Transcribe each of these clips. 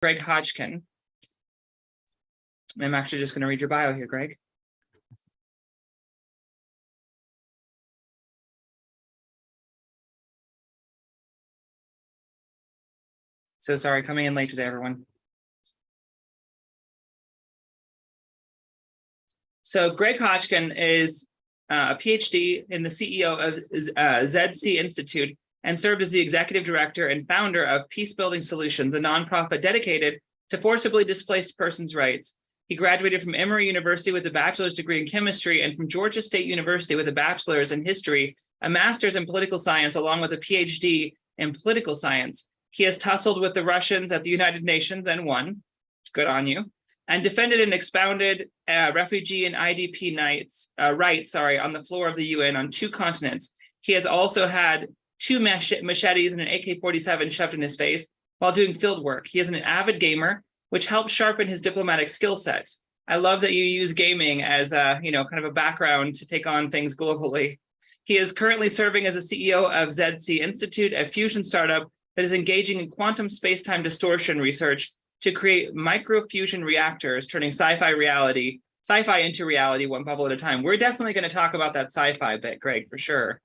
Greg Hodgkin. I'm actually just going to read your bio here, Greg. So sorry, coming in late today, everyone. So Greg Hodgkin is a PhD in the CEO of ZC Institute and served as the executive director and founder of Peace Building Solutions, a nonprofit dedicated to forcibly displaced persons' rights. He graduated from Emory University with a bachelor's degree in chemistry and from Georgia State University with a bachelor's in history, a master's in political science, along with a PhD in political science. He has tussled with the Russians at the United Nations and won. Good on you. And defended and expounded refugee and IDP rights on the floor of the UN on 2 continents. He has also had 2 machetes and an AK-47 shoved in his face while doing field work. He is an avid gamer, which helps sharpen his diplomatic skill set. I love that you use gaming as a, kind of a background to take on things globally. He is currently serving as the CEO of ZC Institute, a fusion startup that is engaging in quantum space-time distortion research to create microfusion reactors, turning sci-fi into reality one bubble at a time. We're definitely going to talk about that sci-fi bit, Greg, for sure.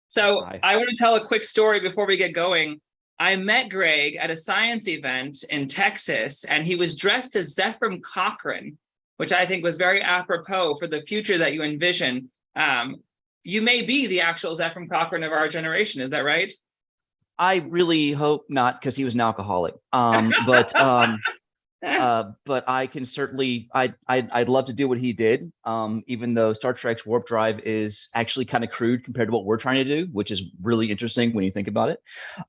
So I want to tell a quick story before we get going. I met Greg at a science event in Texas, and he was dressed as Zefram Cochrane, which I think was very apropos for the future that you envision. You may be the actual Zefram Cochrane of our generation, is that right? I really hope not, because he was an alcoholic. But I can certainly, I'd love to do what he did, even though Star Trek's warp drive is actually kind of crude compared to what we're trying to do, which is really interesting when you think about it.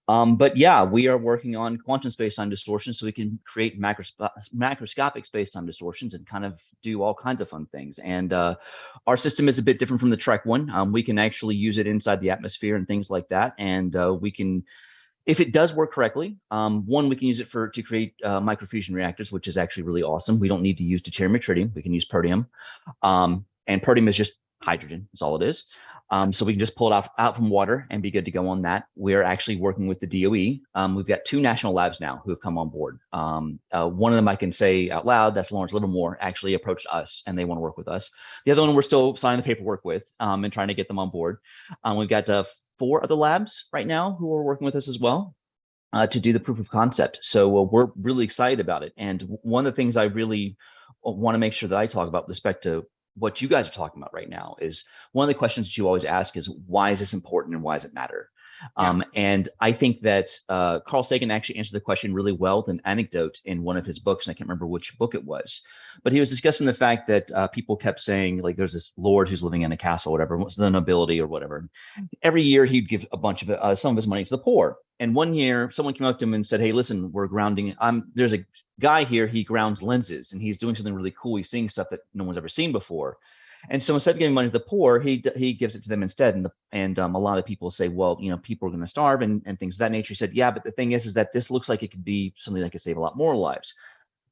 But yeah, we are working on quantum space-time distortion so we can create macroscopic space-time distortions and kind of do all kinds of fun things. And our system is a bit different from the Trek one. We can actually use it inside the atmosphere and things like that. And we can, if it does work correctly, one, we can use it to create microfusion reactors, which is actually really awesome. We don't need to use deuterium or tritium. We can use protium. And protium is just hydrogen. That's all it is. So we can just pull it out from water and be good to go on that. We're actually working with the DOE. We've got 2 national labs now who have come on board. One of them I can say out loud, that's Lawrence Livermore, actually approached us and they want to work with us. The other one we're still signing the paperwork with and trying to get them on board. We've got 4 other labs right now who are working with us as well to do the proof of concept. So we're really excited about it. And one of the things I really want to make sure that I talk about with respect to what you guys are talking about right now is one of the questions that you always ask is, why is this important and why does it matter? Yeah. And I think that Carl Sagan actually answered the question really well with an anecdote in one of his books, and I can't remember which book it was, but he was discussing the fact that people kept saying, like, there's this lord who's living in a castle or whatever, what's the nobility or whatever. Every year he'd give a bunch of some of his money to the poor. And one year someone came up to him and said, hey, listen, we're grounding. There's a guy here, he grounds lenses and he's doing something really cool. He's seeing stuff that no one's ever seen before. And so instead of giving money to the poor, he gives it to them instead. And a lot of people say, well, people are going to starve and things of that nature. He said, yeah, but the thing is that this looks like it could be something that could save a lot more lives.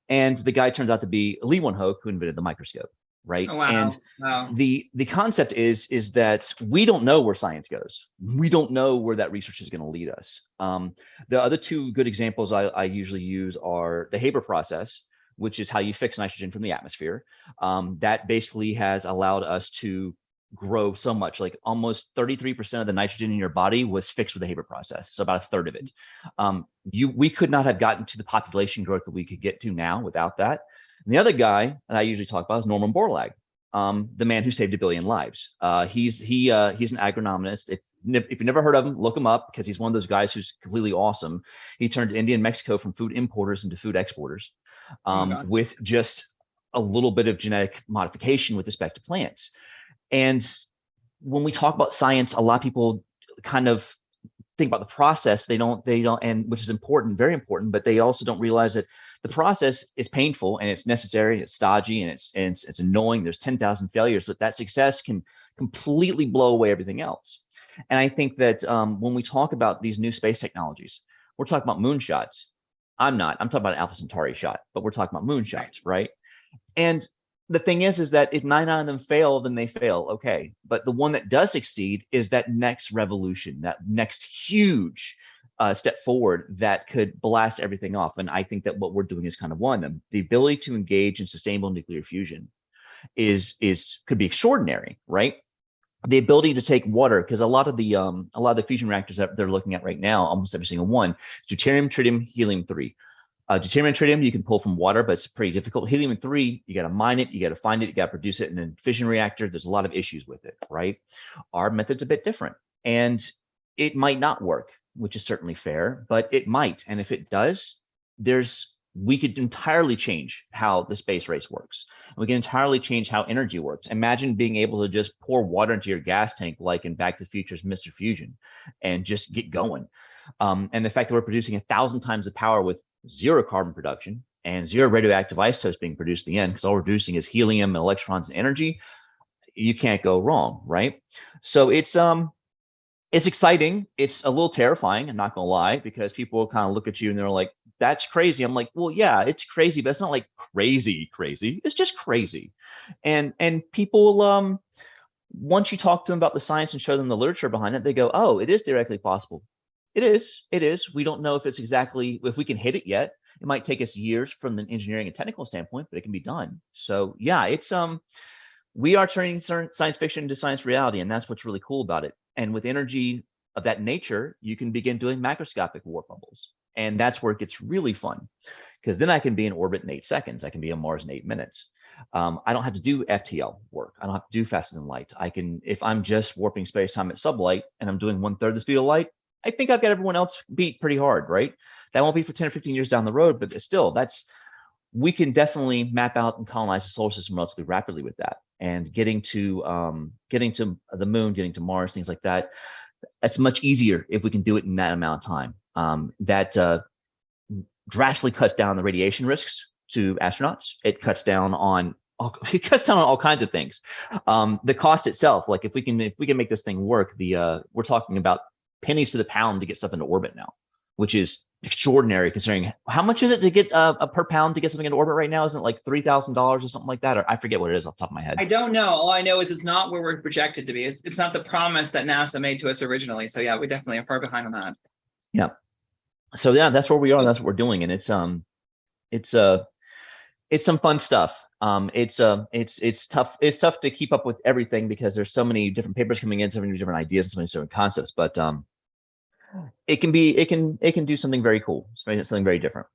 And the guy turns out to be Lee Wunhoek, who invented the microscope, right? Oh, wow. And the concept is that we don't know where science goes. We don't know where that research is going to lead us. The other 2 good examples I usually use are the Haber process, which is how you fix nitrogen from the atmosphere. That basically has allowed us to grow so much, like almost 33% of the nitrogen in your body was fixed with the Haber process. So about 1/3 of it. We could not have gotten to the population growth that we could get to now without that. And the other guy that I usually talk about is Norman Borlaug, the man who saved 1 billion lives. He's an agronomist. If you've never heard of him, look him up, because he's one of those guys who's completely awesome. He turned India and Mexico from food importers into food exporters. With just a little bit of genetic modification with respect to plants. And when we talk about science, a lot of people kind of think about the process. They don't, and which is important, very important, but they also don't realize that the process is painful and it's necessary, it's stodgy, and it's annoying. There's 10,000 failures, but that success can completely blow away everything else. And I think that when we talk about these new space technologies, we're talking about moonshots. I'm talking about an Alpha Centauri shot, but we're talking about moonshots, right? And the thing is that if 9 out of them fail, then they fail. Okay. But the one that does succeed is that next revolution, that next huge step forward that could blast everything off. And I think that what we're doing is kind of one of them. The ability to engage in sustainable nuclear fusion could be extraordinary, right? The ability to take water, because a lot of the fusion reactors that they're looking at right now, almost every single one, deuterium, tritium, helium-3. Deuterium and tritium you can pull from water, but it's pretty difficult. Helium-3, you got to mine it, you got to find it, you got to produce it in a fission reactor. There's a lot of issues with it, right? Our method's a bit different, and it might not work, which is certainly fair, but it might. And if it does, we could entirely change how the space race works. We can entirely change how energy works. Imagine being able to just pour water into your gas tank, like in Back to the Future's Mr. Fusion, and just get going. And the fact that we're producing 1,000 times the power with zero carbon production and zero radioactive isotopes being produced in the end, because all we're producing is helium and electrons and energy, you can't go wrong, right? So it's exciting. It's a little terrifying, I'm not gonna lie, because people will kind of look at you and they're like, that's crazy. I'm like, well, yeah, it's crazy, but it's not like crazy. It's just crazy. And people, once you talk to them about the science and show them the literature behind it, they go, oh, it is theoretically possible. It is. We don't know if we can hit it yet. It might take us years from an engineering and technical standpoint, but it can be done. So yeah, we are turning science fiction into science reality, and that's what's really cool about it. And with energy of that nature, you can begin doing macroscopic warp bubbles. And that's where it gets really fun, because then I can be in orbit in 8 seconds. I can be on Mars in 8 minutes. I don't have to do FTL work. I don't have to do faster than light. I can, if I'm just warping space-time at sublight and I'm doing 1/3 the speed of light, I think I've got everyone else beat pretty hard, right? That won't be for 10 or 15 years down the road, but still, we can definitely map out and colonize the solar system relatively rapidly with that. And getting to the moon, getting to Mars, things like that, that's much easier if we can do it in that amount of time. That drastically cuts down the radiation risks to astronauts. It cuts down on all kinds of things. The cost itself, like if we can make this thing work, we're talking about pennies to the pound to get stuff into orbit now, which is extraordinary considering how much is it to get per pound to get something into orbit right now? Isn't it like $3,000 or something like that? Or I forget what it is off the top of my head. I don't know. All I know is it's not where we're projected to be. It's not the promise that NASA made to us originally. So yeah, we definitely are far behind on that. Yeah. So yeah, that's where we are. And that's what we're doing. And it's some fun stuff. It's tough. It's tough to keep up with everything because there's so many different papers coming in, so many different ideas and so many different concepts, but it can do something very cool. It's something very different.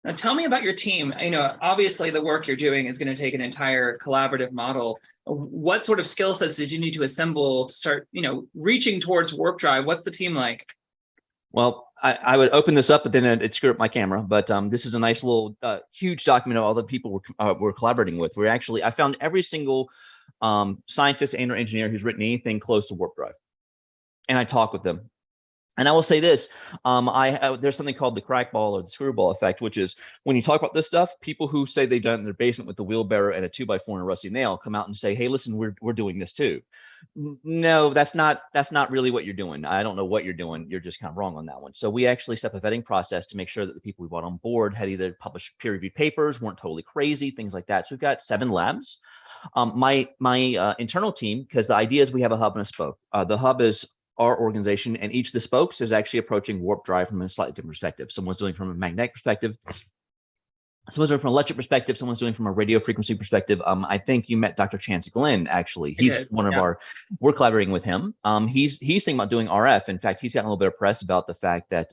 Now tell me about your team. Obviously the work you're doing is going to take an entire collaborative model. What sort of skill sets did you need to assemble to start, reaching towards warp drive? What's the team like? Well, I would open this up, but then it screwed up my camera. But this is a nice little huge document of all the people we're collaborating with. I found every single scientist and or engineer who's written anything close to warp drive, and I talk with them. And I will say this, there's something called the crackball or the screwball effect, which is when you talk about this stuff, people who say they've done it in their basement with the wheelbarrow and a 2x4 and a rusty nail come out and say, hey, listen, we're doing this too. No, that's not really what you're doing. I don't know what you're doing. You're just kind of wrong on that one. So we actually set up a vetting process to make sure that the people we brought on board had either published peer-reviewed papers, weren't totally crazy, things like that. So we've got 7 labs. My internal team, because the idea is we have a hub and a spoke. The hub is our organization, and each of the spokes is actually approaching warp drive from a slightly different perspective. Someone's doing it from a magnetic perspective, someone's doing it from an electric perspective, someone's doing it from a radio frequency perspective. I think you met Dr. Chance Glenn, actually. He's we're collaborating with him. He's thinking about doing RF. In fact, he's gotten a little bit of press about the fact that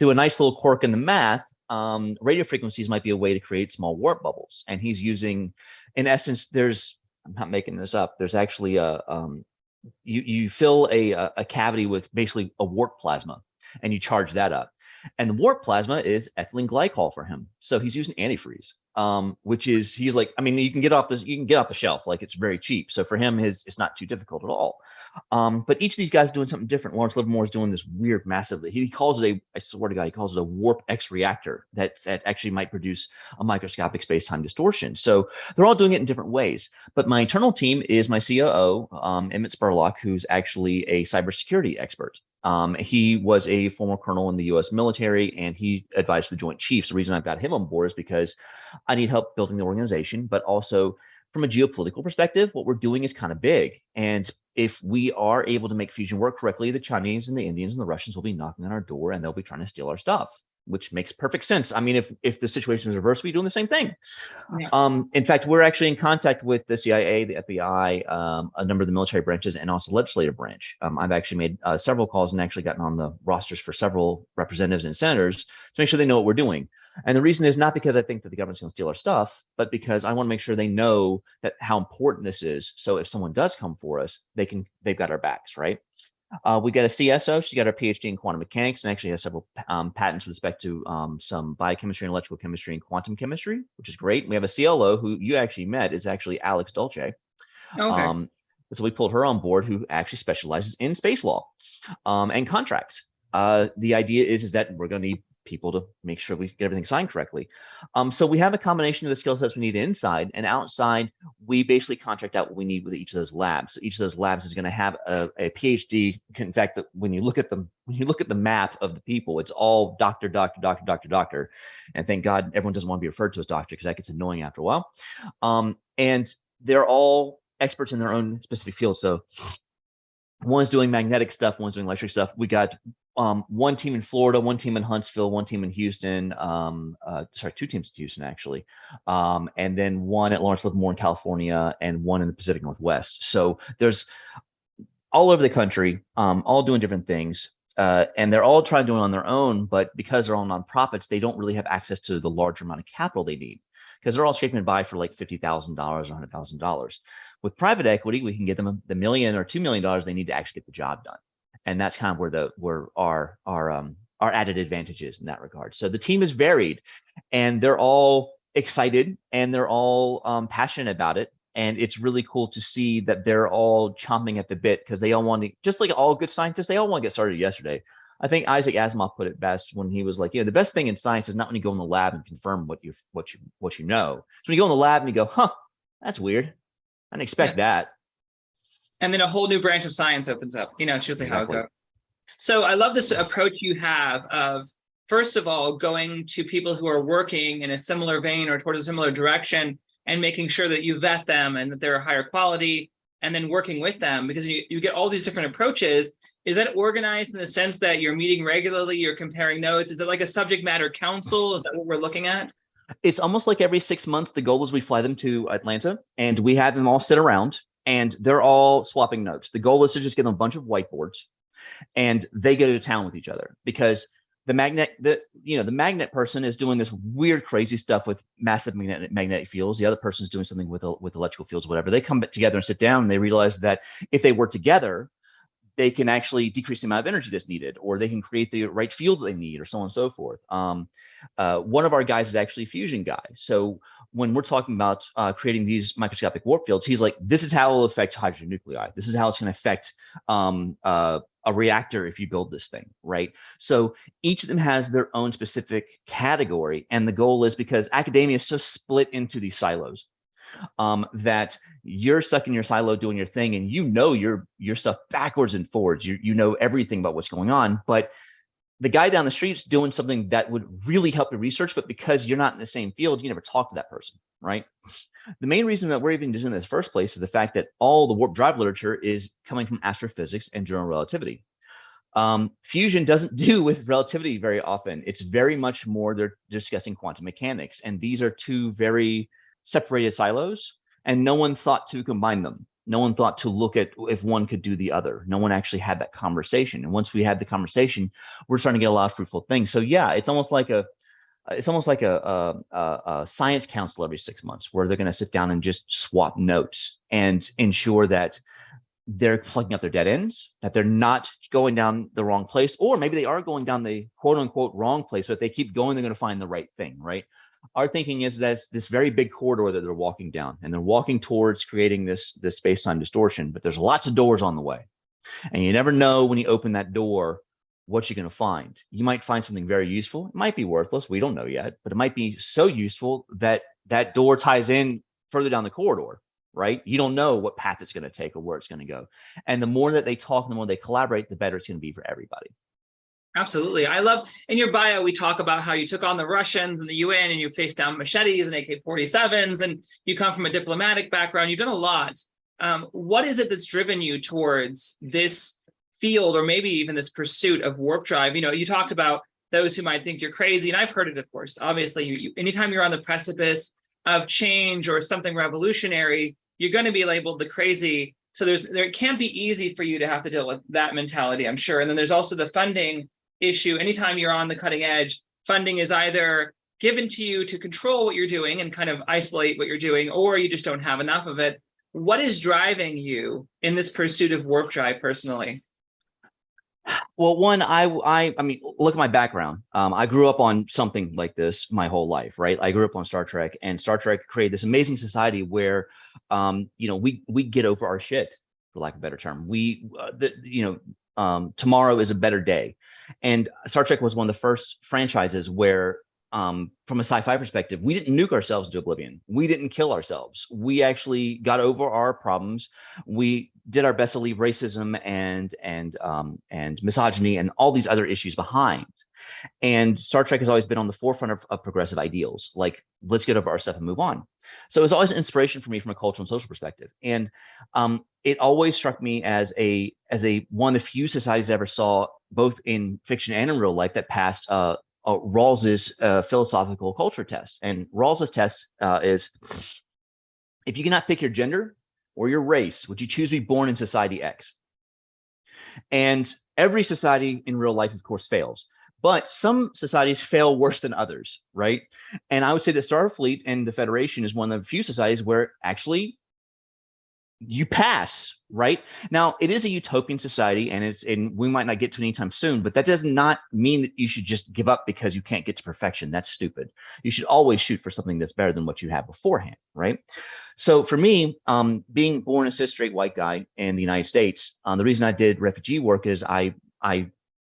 through a nice little quirk in the math, radio frequencies might be a way to create small warp bubbles. And he's using, in essence, I'm not making this up, there's actually you fill a cavity with basically a warp plasma and you charge that up. And the warp plasma is ethylene glycol for him. So he's using antifreeze, which is, he's like, I mean, you can get off the shelf, like it's very cheap. So for him, it's not too difficult at all. But each of these guys is doing something different. Lawrence Livermore is doing this weird, massive, he calls it I swear to God, he calls it a warp X reactor that actually might produce a microscopic space-time distortion. So they're all doing it in different ways. But my internal team is my COO, Emmett Spurlock, who's actually a cybersecurity expert. He was a former colonel in the U.S. military, and he advised the Joint Chiefs. The reason I've got him on board is because I need help building the organization, but also from a geopolitical perspective, what we're doing is kind of big. And if we are able to make fusion work correctly, the Chinese and the Indians and the Russians will be knocking on our door and they'll be trying to steal our stuff, which makes perfect sense. I mean, if the situation is reversed, we're doing the same thing. Yeah. In fact, we're actually in contact with the CIA, the FBI, a number of the military branches, and also the legislative branch. I've actually made several calls and actually gotten on the rosters for several representatives and senators to make sure they know what we're doing. And the reason is not because I think that the government's going to steal our stuff, but because I want to make sure they know that how important this is. So if someone does come for us, they've got our backs, right? We got a CSO. She's got her PhD in quantum mechanics and actually has several patents with respect to some biochemistry and electrical chemistry and quantum chemistry, which is great. We have a CLO who you actually met. Is actually Alex Dolce. Okay. So we pulled her on board, who actually specializes in space law and contracts. The idea is that we're going to need people to make sure we get everything signed correctly. So we have a combination of the skill sets we need inside, and outside, we basically contract out what we need with each of those labs. So each of those labs is going to have a PhD. In fact, when you look at the map of the people, it's all doctor, doctor, doctor, doctor, doctor. And thank God everyone doesn't want to be referred to as doctor because that gets annoying after a while. And they're all experts in their own specific field. So one's doing magnetic stuff, one's doing electric stuff. We got one team in Florida, one team in Huntsville, one team in Houston. Two teams in Houston actually, and then one at Lawrence Livermore in California, and one in the Pacific Northwest. So there's all over the country, all doing different things, and they're all trying to do it on their own. But because they're all nonprofits, they don't really have access to the larger amount of capital they need because they're all scraping by for like $50,000 or $100,000. With private equity, we can get them the $1 million or $2 million they need to actually get the job done, and that's kind of where our added advantage is in that regard. So the team is varied, and they're all excited and they're all passionate about it, and it's really cool to see that they're all chomping at the bit because they all want to, just like all good scientists, they all want to get started yesterday. I think Isaac Asimov put it best when he was like, the best thing in science is not when you go in the lab and confirm what you know. So when you go in the lab and you go, huh, that's weird. I didn't expect that. And then a whole new branch of science opens up. It's usually Exactly. how it goes. So I love this approach you have of, first of all, going to people who are working in a similar vein or towards a similar direction and making sure that you vet them and that they're higher quality, and then working with them because you get all these different approaches. Is that organized in the sense that you're meeting regularly, you're comparing notes? Is it like a subject matter council? Is that what we're looking at? It's almost like every 6 months, the goal is we fly them to Atlanta and we have them all sit around and they're all swapping notes. The goal is to just get them a bunch of whiteboards and they go to town with each other because the magnet person is doing this weird, crazy stuff with massive magnetic fields. The other person is doing something with electrical fields, whatever. They come together and sit down and they realize that if they work together, they can actually decrease the amount of energy that's needed, or they can create the right field that they need, or so on and so forth. One of our guys is actually a fusion guy. So when we're talking about creating these microscopic warp fields, he's like, this is how it will affect hydrogen nuclei. This is how it's going to affect a reactor if you build this thing, right? So each of them has their own specific category. And the goal is, because academia is so split into these silos, that you're stuck in your silo doing your thing and your stuff backwards and forwards. You know everything about what's going on, but the guy down the street's doing something that would really help your research, but because you're not in the same field, you never talk to that person, right? The main reason that we're even doing this in the first place is the fact that all the warp drive literature is coming from astrophysics and general relativity. Fusion doesn't do with relativity very often. It's very much more they're discussing quantum mechanics, and these are two very separated silos, and no one thought to combine them. No one thought to look at if one could do the other. No one actually had that conversation. And once we had the conversation, we're starting to get a lot of fruitful things. So yeah, it's almost like a science council every 6 months where they're going to sit down and just swap notes and ensure that they're plugging up their dead ends, that they're not going down the wrong place, or maybe they are going down the quote unquote wrong place, but if they keep going, they're going to find the right thing, right? Our thinking is that this very big corridor that they're walking down, and they're walking towards creating this space-time distortion, but there's lots of doors on the way. And you never know when you open that door, what you're going to find. You might find something very useful. It might be worthless. We don't know yet, but it might be so useful that that door ties in further down the corridor, right? You don't know what path it's going to take or where it's going to go. And the more that they talk, the more they collaborate, the better it's going to be for everybody. Absolutely. I love in your bio, we talk about how you took on the Russians and the UN and you faced down machetes and AK-47s, and you come from a diplomatic background. You've done a lot. What is it that's driven you towards this field, or maybe even this pursuit of warp drive? You know, you talked about those who might think you're crazy, and I've heard it, of course. Obviously, anytime you're on the precipice of change or something revolutionary, you're going to be labeled the crazy. So it can't be easy for you to have to deal with that mentality, I'm sure. And then there's also the funding issue. Anytime you're on the cutting edge, funding is either given to you to control what you're doing and kind of isolate what you're doing, or you just don't have enough of it. What is driving you in this pursuit of warp drive personally? Well, one, I mean, look at my background. I grew up on something like this my whole life, right? I grew up on Star Trek, and Star Trek created this amazing society where, we get over our shit, for lack of a better term. Tomorrow is a better day, and Star Trek was one of the first franchises where, from a sci-fi perspective, we didn't nuke ourselves into oblivion. We didn't kill ourselves. We actually got over our problems. We did our best to leave racism and misogyny and all these other issues behind. And Star Trek has always been on the forefront of progressive ideals, like let's get over our stuff and move on. So it was always an inspiration for me from a cultural and social perspective. And it always struck me as a one of the few societies I ever saw, both in fiction and in real life, that passed Rawls's philosophical culture test. And Rawls's test is, if you cannot pick your gender or your race, would you choose to be born in society X? And every society in real life, of course, fails. But some societies fail worse than others, right? And I would say that Starfleet and the Federation is one of the few societies where actually you pass, right? Now, it is a utopian society, and we might not get to it anytime soon, but that does not mean that you should just give up because you can't get to perfection. That's stupid. You should always shoot for something that's better than what you have beforehand, right? So for me, being born a cis straight white guy in the United States, the reason I did refugee work is I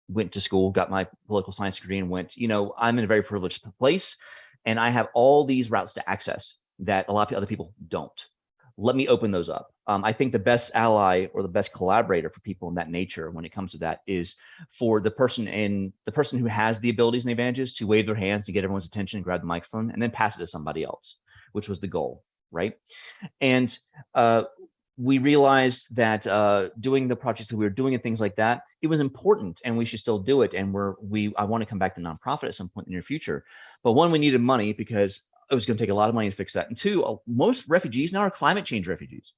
went to school, got my political science degree, and went, I'm in a very privileged place, and I have all these routes to access that a lot of other people don't. Let me open those up. I think the best ally or the best collaborator for people in that nature when it comes to that is for the person who has the abilities and the advantages to wave their hands to get everyone's attention and grab the microphone and then pass it to somebody else, which was the goal, right? And we realized that doing the projects that we were doing and things like that, it was important, and we should still do it. And I want to come back to nonprofit at some point in the near future. But one, we needed money because it was going to take a lot of money to fix that. And two, most refugees now are climate change refugees.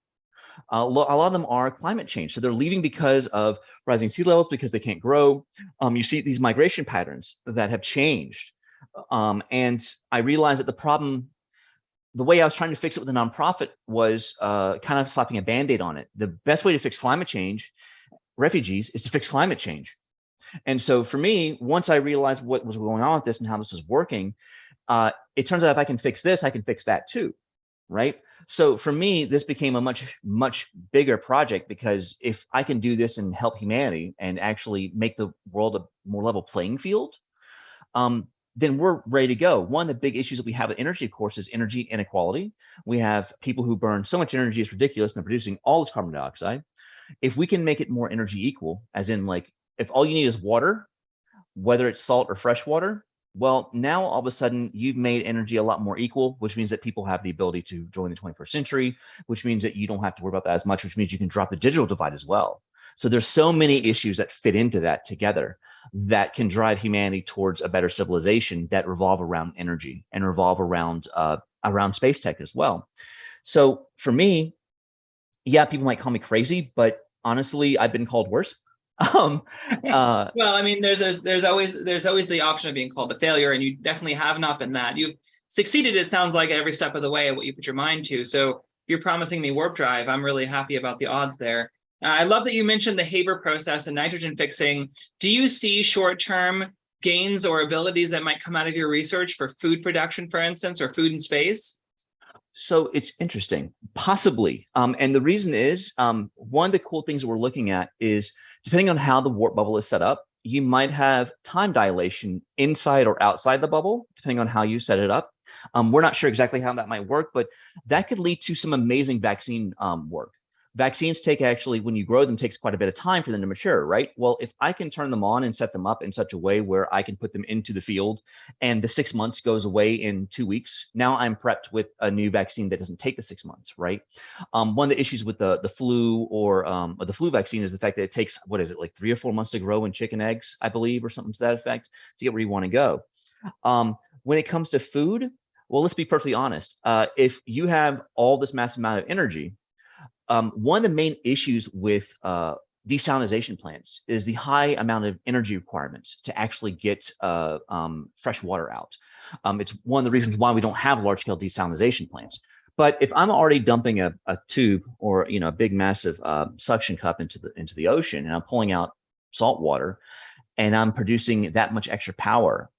A lot of them are climate change. So they're leaving because of rising sea levels, because they can't grow. You see these migration patterns that have changed. And I realized that the way I was trying to fix it with a nonprofit was kind of slapping a Band-Aid on it. The best way to fix climate change, refugees, is to fix climate change. And so for me, once I realized what was going on with this and how this was working, it turns out if I can fix this, I can fix that too, right? So for me, this became a much, much bigger project, because if I can do this and help humanity and actually make the world a more level playing field, then we're ready to go. One of the big issues that we have with energy, of course, is energy inequality. We have people who burn so much energy, it's ridiculous, and they're producing all this carbon dioxide. If we can make it more energy equal, as in, like, if all you need is water, whether it's salt or fresh water, well, now all of a sudden you've made energy a lot more equal, which means that people have the ability to join the 21st century, which means that you don't have to worry about that as much, which means you can drop the digital divide as well. So there's so many issues that fit into that together that can drive humanity towards a better civilization that revolve around energy and revolve around space tech as well. So for me, yeah, people might call me crazy, but honestly, I've been called worse. Well, I mean, there's always the option of being called a failure, and you definitely have not been that. You've succeeded, it sounds like, every step of the way at what you put your mind to. So you're promising me warp drive. I'm really happy about the odds there. I love that you mentioned the Haber process and nitrogen fixing. Do you see short-term gains or abilities that might come out of your research for food production, for instance, or food in space? So it's interesting, possibly. And the reason is, one of the cool things that we're looking at is, depending on how the warp bubble is set up, you might have time dilation inside or outside the bubble, depending on how you set it up. We're not sure exactly how that might work, but that could lead to some amazing vaccine work. vaccines take actually, when you grow them, takes quite a bit of time for them to mature, right? Well, if I can turn them on and set them up in such a way where I can put them into the field and the 6 months goes away in 2 weeks, now I'm prepped with a new vaccine that doesn't take the 6 months, right? One of the issues with the flu or the flu vaccine is the fact that it takes, what is it, like 3 or 4 months to grow in chicken eggs, I believe, or something to that effect, to get where you want to go. When it comes to food, well, let's be perfectly honest. If you have all this massive amount of energy, one of the main issues with desalination plants is the high amount of energy requirements to actually get fresh water out. It's one of the reasons why we don't have large scale desalination plants. But if I'm already dumping a tube or a big massive suction cup into the ocean, and I'm pulling out salt water, and I'm producing that much extra power,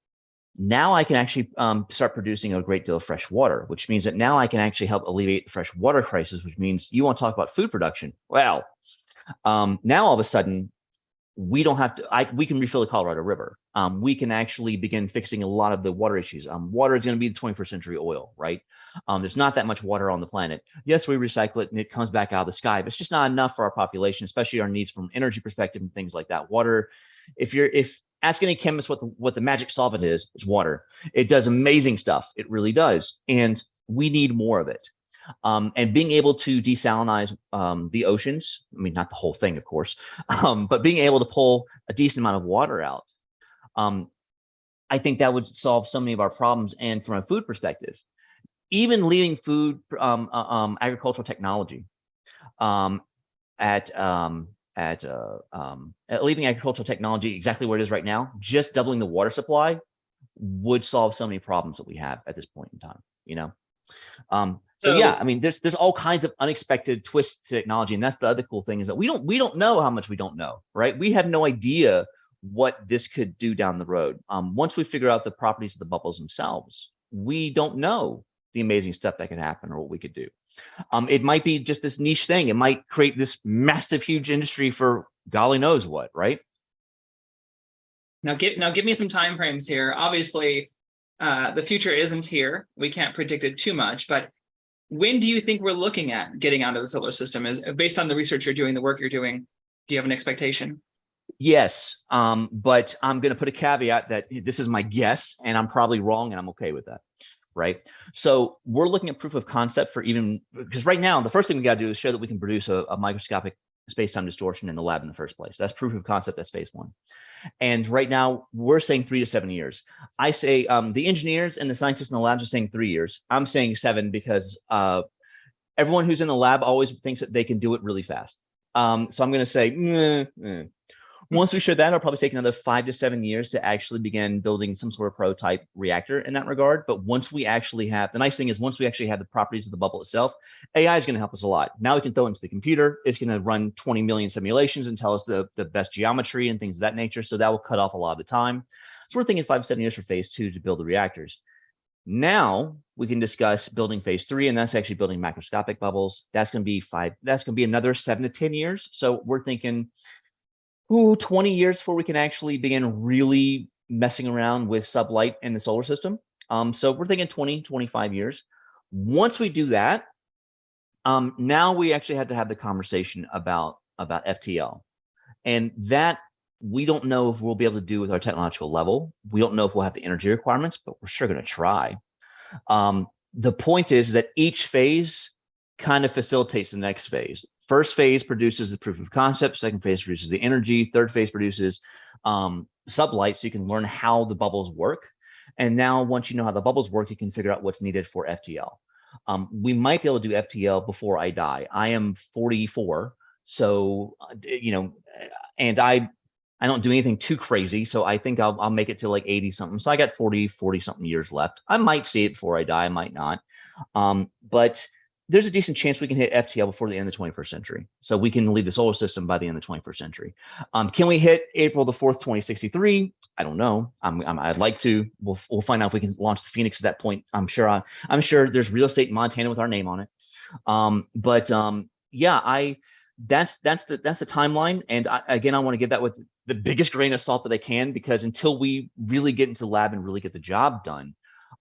now I can actually start producing a great deal of fresh water, which means that now I can actually help alleviate the fresh water crisis, which means you want to talk about food production. Well, now all of a sudden, we don't have to, we can refill the Colorado River. We can actually begin fixing a lot of the water issues. Water is going to be the 21st century oil, right? There's not that much water on the planet. Yes, we recycle it and it comes back out of the sky, but it's just not enough for our population, especially our needs from energy perspective and things like that. Water, if ask any chemist what the magic solvent is, it's water. It does amazing stuff. It really does. And we need more of it. And being able to desalinize the oceans, I mean, not the whole thing, of course, but being able to pull a decent amount of water out, I think that would solve so many of our problems. And from a food perspective, even leaving food, agricultural technology at leaving agricultural technology exactly where it is right now, just doubling the water supply would solve so many problems that we have at this point in time, So yeah, I mean, there's all kinds of unexpected twists to technology, and that's the other cool thing is that we don't know how much we don't know, right? We have no idea what this could do down the road. Once we figure out the properties of the bubbles themselves, we don't know the amazing stuff that could happen or what we could do. It might be just this niche thing. It might create this massive, huge industry for golly knows what, right? Now give me some time frames here. Obviously, the future isn't here. We can't predict it too much, but when do you think we're looking at getting out of the solar system? Is based on the research you're doing, the work you're doing, do you have an expectation? Yes, but I'm going to put a caveat that this is my guess, and I'm probably wrong, and I'm okay with that, right? So we're looking at proof of concept for even, because right now, the first thing we got to do is show that we can produce a microscopic space-time distortion in the lab in the first place. That's proof of concept at phase one. And right now, we're saying 3 to 7 years. I say the engineers and the scientists in the labs are saying 3 years. I'm saying 7 because everyone who's in the lab always thinks that they can do it really fast. So I'm going to say, once we show that, it'll probably take another 5 to 7 years to actually begin building some sort of prototype reactor in that regard. But once we actually have, the nice thing is once we actually have the properties of the bubble itself, AI is going to help us a lot. Now we can throw it into the computer. It's going to run 20 million simulations and tell us the best geometry and things of that nature. So that will cut off a lot of the time. So we're thinking 5 to 7 years for phase 2 to build the reactors. Now we can discuss building phase 3, and that's actually building macroscopic bubbles. That's going to be another 7 to 10 years. So we're thinking 20 years before we can actually begin really messing around with sublight in the solar system. So we're thinking 20, 25 years. Once we do that, now we actually had to have the conversation about FTL. And that we don't know if we'll be able to do with our technological level. We don't know if we'll have the energy requirements, but we're sure going to try. The point is that each phase kind of facilitates the next phase. First phase produces the proof of concept. Second phase produces the energy. Third phase produces sublight, so you can learn how the bubbles work. And now once you know how the bubbles work, you can figure out what's needed for FTL. We might be able to do FTL before I die. I am 44, so and I don't do anything too crazy, so I think I'll make it to like 80 something. So I got 40 something years left. I might see it before I die. I might not, but there's a decent chance we can hit FTL before the end of the 21st century. So we can leave the solar system by the end of the 21st century. Can we hit April the 4th, 2063? I don't know. I'd like to. We'll find out if we can launch the Phoenix at that point. I'm sure there's real estate in Montana with our name on it. That's the timeline. And I want to give that with the biggest grain of salt that I can, because until we really get into the lab and really get the job done,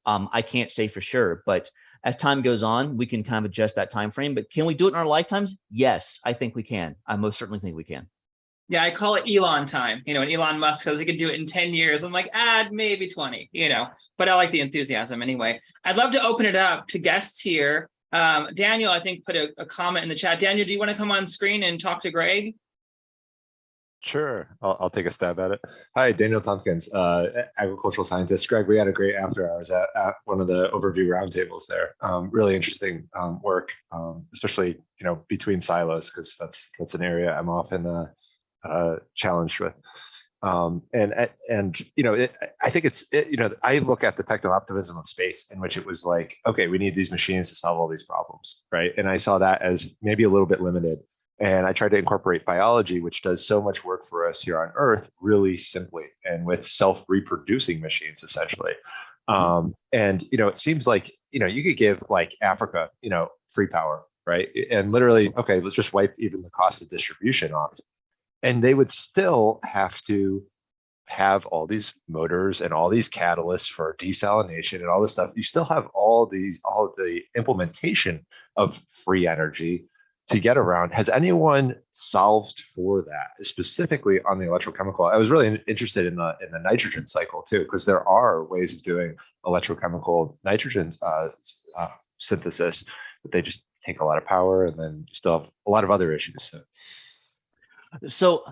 I can't say for sure. But As time goes on, we can kind of adjust that time frame. But can we do it in our lifetimes? Yes, I think we can. I most certainly think we can. Yeah, I call it Elon time. And Elon Musk says he could do it in 10 years. I'm like, maybe 20, but I like the enthusiasm anyway. I'd love to open it up to guests here. Daniel, I think, put a comment in the chat. Daniel, do you want to come on screen and talk to Greg? Sure, I'll take a stab at it. Hi, Daniel Tompkins, agricultural scientist. Greg, we had a great after hours at one of the overview roundtables there. Really interesting work, especially between silos, because that's an area I'm often challenged with. I think I look at the techno optimism of space, in which it was like, okay, we need these machines to solve all these problems, right? And I saw that as maybe a little bit limited. And I tried to incorporate biology, which does so much work for us here on Earth, really simply and with self-reproducing machines, essentially. It seems like, you could give like Africa, free power, right? And literally, okay, let's just wipe even the cost of distribution off. And they would still have to have all these motors and all these catalysts for desalination and all this stuff. You still have all of the implementation of free energy to get around. Has anyone solved for that, specifically on the electrochemical? I was really interested in the nitrogen cycle too, because there are ways of doing electrochemical nitrogen synthesis, but they just take a lot of power, and then you still have a lot of other issues. So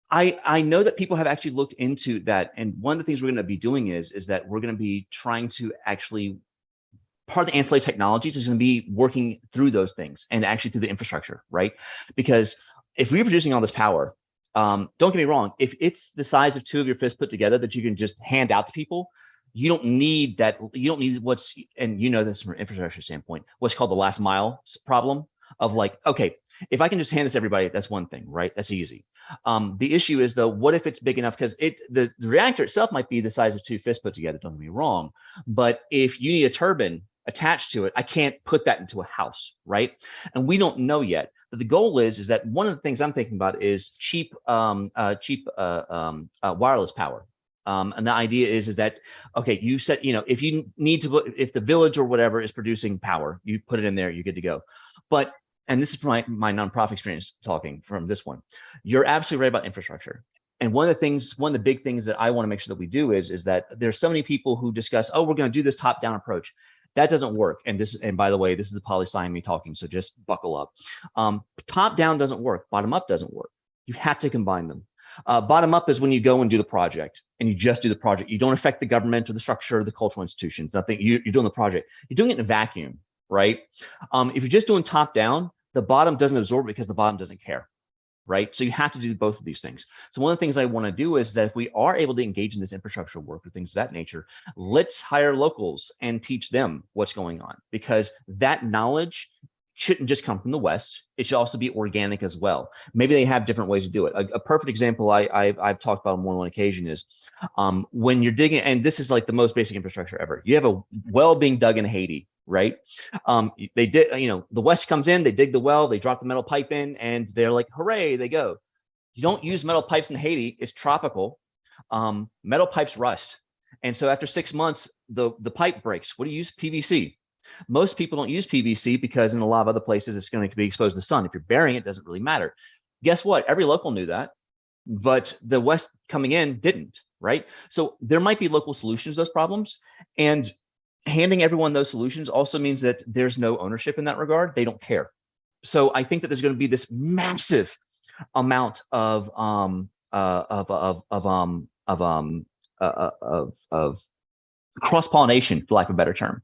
I know that people have actually looked into that, and one of the things we're going to be doing is that we're going to be trying to actually, part of the ancillary technologies is going to be working through those things and actually through the infrastructure, right? Because if we're producing all this power, don't get me wrong, if it's the size of two of your fists put together that you can just hand out to people, you don't need that. You don't need and this from an infrastructure standpoint, what's called the last mile problem of like, okay, if I can just hand this to everybody, that's one thing, right? That's easy. The issue is though, what if it's big enough? Because the reactor itself might be the size of two fists put together, don't get me wrong. But if you need a turbine attached to it, I can't put that into a house, right? And we don't know yet. But the goal is that one of the things I'm thinking about is cheap wireless power. And the idea is that, okay, you said, if you need to, if the village or whatever is producing power, you put it in there, you're good to go. But, and this is my nonprofit experience talking from this one, you're absolutely right about infrastructure. And one of the big things that I want to make sure that we do is that there's so many people who discuss, oh, we're going to do this top-down approach. That doesn't work. And by the way, this is the poli-sci in me talking, so just buckle up. Top-down doesn't work. Bottom-up doesn't work. You have to combine them. Bottom-up is when you go and do the project, and you just do the project. You don't affect the government or the structure or the cultural institutions. Nothing. You're doing the project. You're doing it in a vacuum, right? If you're just doing top-down, the bottom doesn't absorb it because the bottom doesn't care, right? So you have to do both of these things. So one of the things I want to do is that if we are able to engage in this infrastructure work or things of that nature, let's hire locals and teach them what's going on, because that knowledge shouldn't just come from the West. It should also be organic as well. Maybe they have different ways to do it. A perfect example I've talked about on more than one occasion is when you're digging, and this is like the most basic infrastructure ever. You have a well being dug in Haiti, right? They did, the West comes in, they dig the well, they drop the metal pipe in, and they're like, hooray, they go. You don't use metal pipes in Haiti. It's tropical. Metal pipes rust. And so after 6 months, the pipe breaks. What do you use? PVC. Most people don't use PVC because in a lot of other places, it's going to be exposed to the sun. If you're burying it, it doesn't really matter. Guess what? Every local knew that, but the West coming in didn't, right? So there might be local solutions to those problems, and handing everyone those solutions also means that there's no ownership in that regard. They don't care. So I think that there's going to be this massive amount of cross-pollination, for lack of a better term.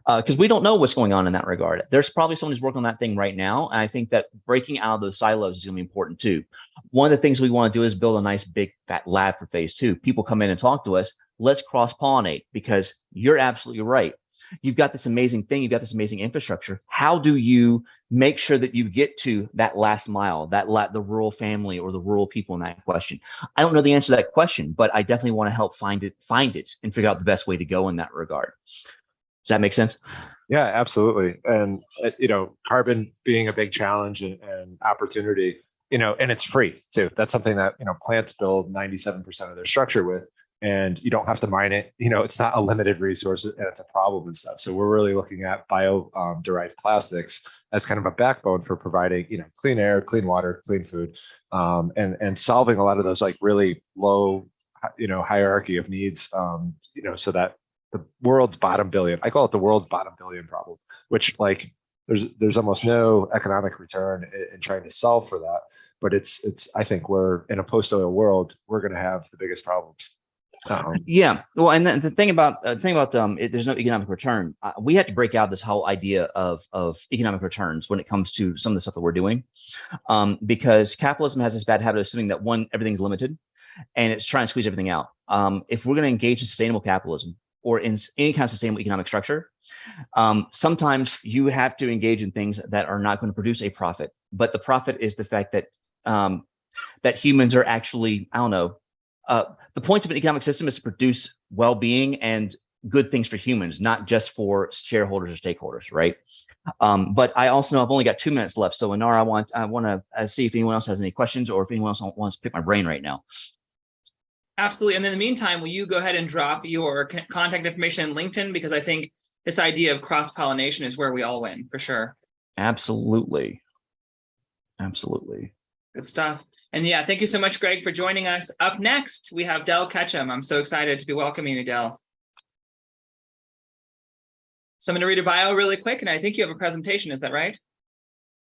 Because we don't know what's going on in that regard. There's probably someone who's working on that thing right now. And I think that breaking out of those silos is going to be important too. One of the things we want to do is build a nice big fat lab for phase 2. People come in and talk to us. Let's cross-pollinate, because you're absolutely right. You've got this amazing thing. You've got this amazing infrastructure. How do you make sure that you get to that last mile, the rural family or the rural people in that question? I don't know the answer to that question, but I definitely want to help find it and figure out the best way to go in that regard. Does that make sense? Yeah, absolutely. And, carbon being a big challenge and opportunity, and it's free too. That's something that, plants build 97% of their structure with. and you don't have to mine it. It's not a limited resource and it's a problem and stuff. So we're really looking at bio derived plastics as kind of a backbone for providing, clean air, clean water, clean food, and solving a lot of those like really low, hierarchy of needs, so that the world's bottom billion, I call it the world's bottom billion problem, which like there's almost no economic return in trying to solve for that. But I think we're in a post-oil world, we're going to have the biggest problems. Yeah. Well, and then the thing about there's no economic return. We had to break out this whole idea of economic returns when it comes to some of the stuff that we're doing, because capitalism has this bad habit of assuming that everything's limited, and it's trying to squeeze everything out. If we're going to engage in sustainable capitalism or in any kind of sustainable economic structure, sometimes you have to engage in things that are not going to produce a profit. But the profit is the fact that that humans are actually, I don't know. The point of an economic system is to produce well-being and good things for humans, not just for shareholders or stakeholders, right? But I also know I've only got 2 minutes left. So Anar, I want to see if anyone else has any questions or if anyone else wants to pick my brain right now. Absolutely. And in the meantime, will you go ahead and drop your contact information in LinkedIn? Because I think this idea of cross-pollination is where we all win, for sure. Absolutely. Absolutely. Good stuff. And yeah, thank you so much, Greg, for joining us. Up next, we have Del Ketchum. I'm so excited to be welcoming you, Del. So I'm going to read a bio really quick, and I think you have a presentation. Is that right?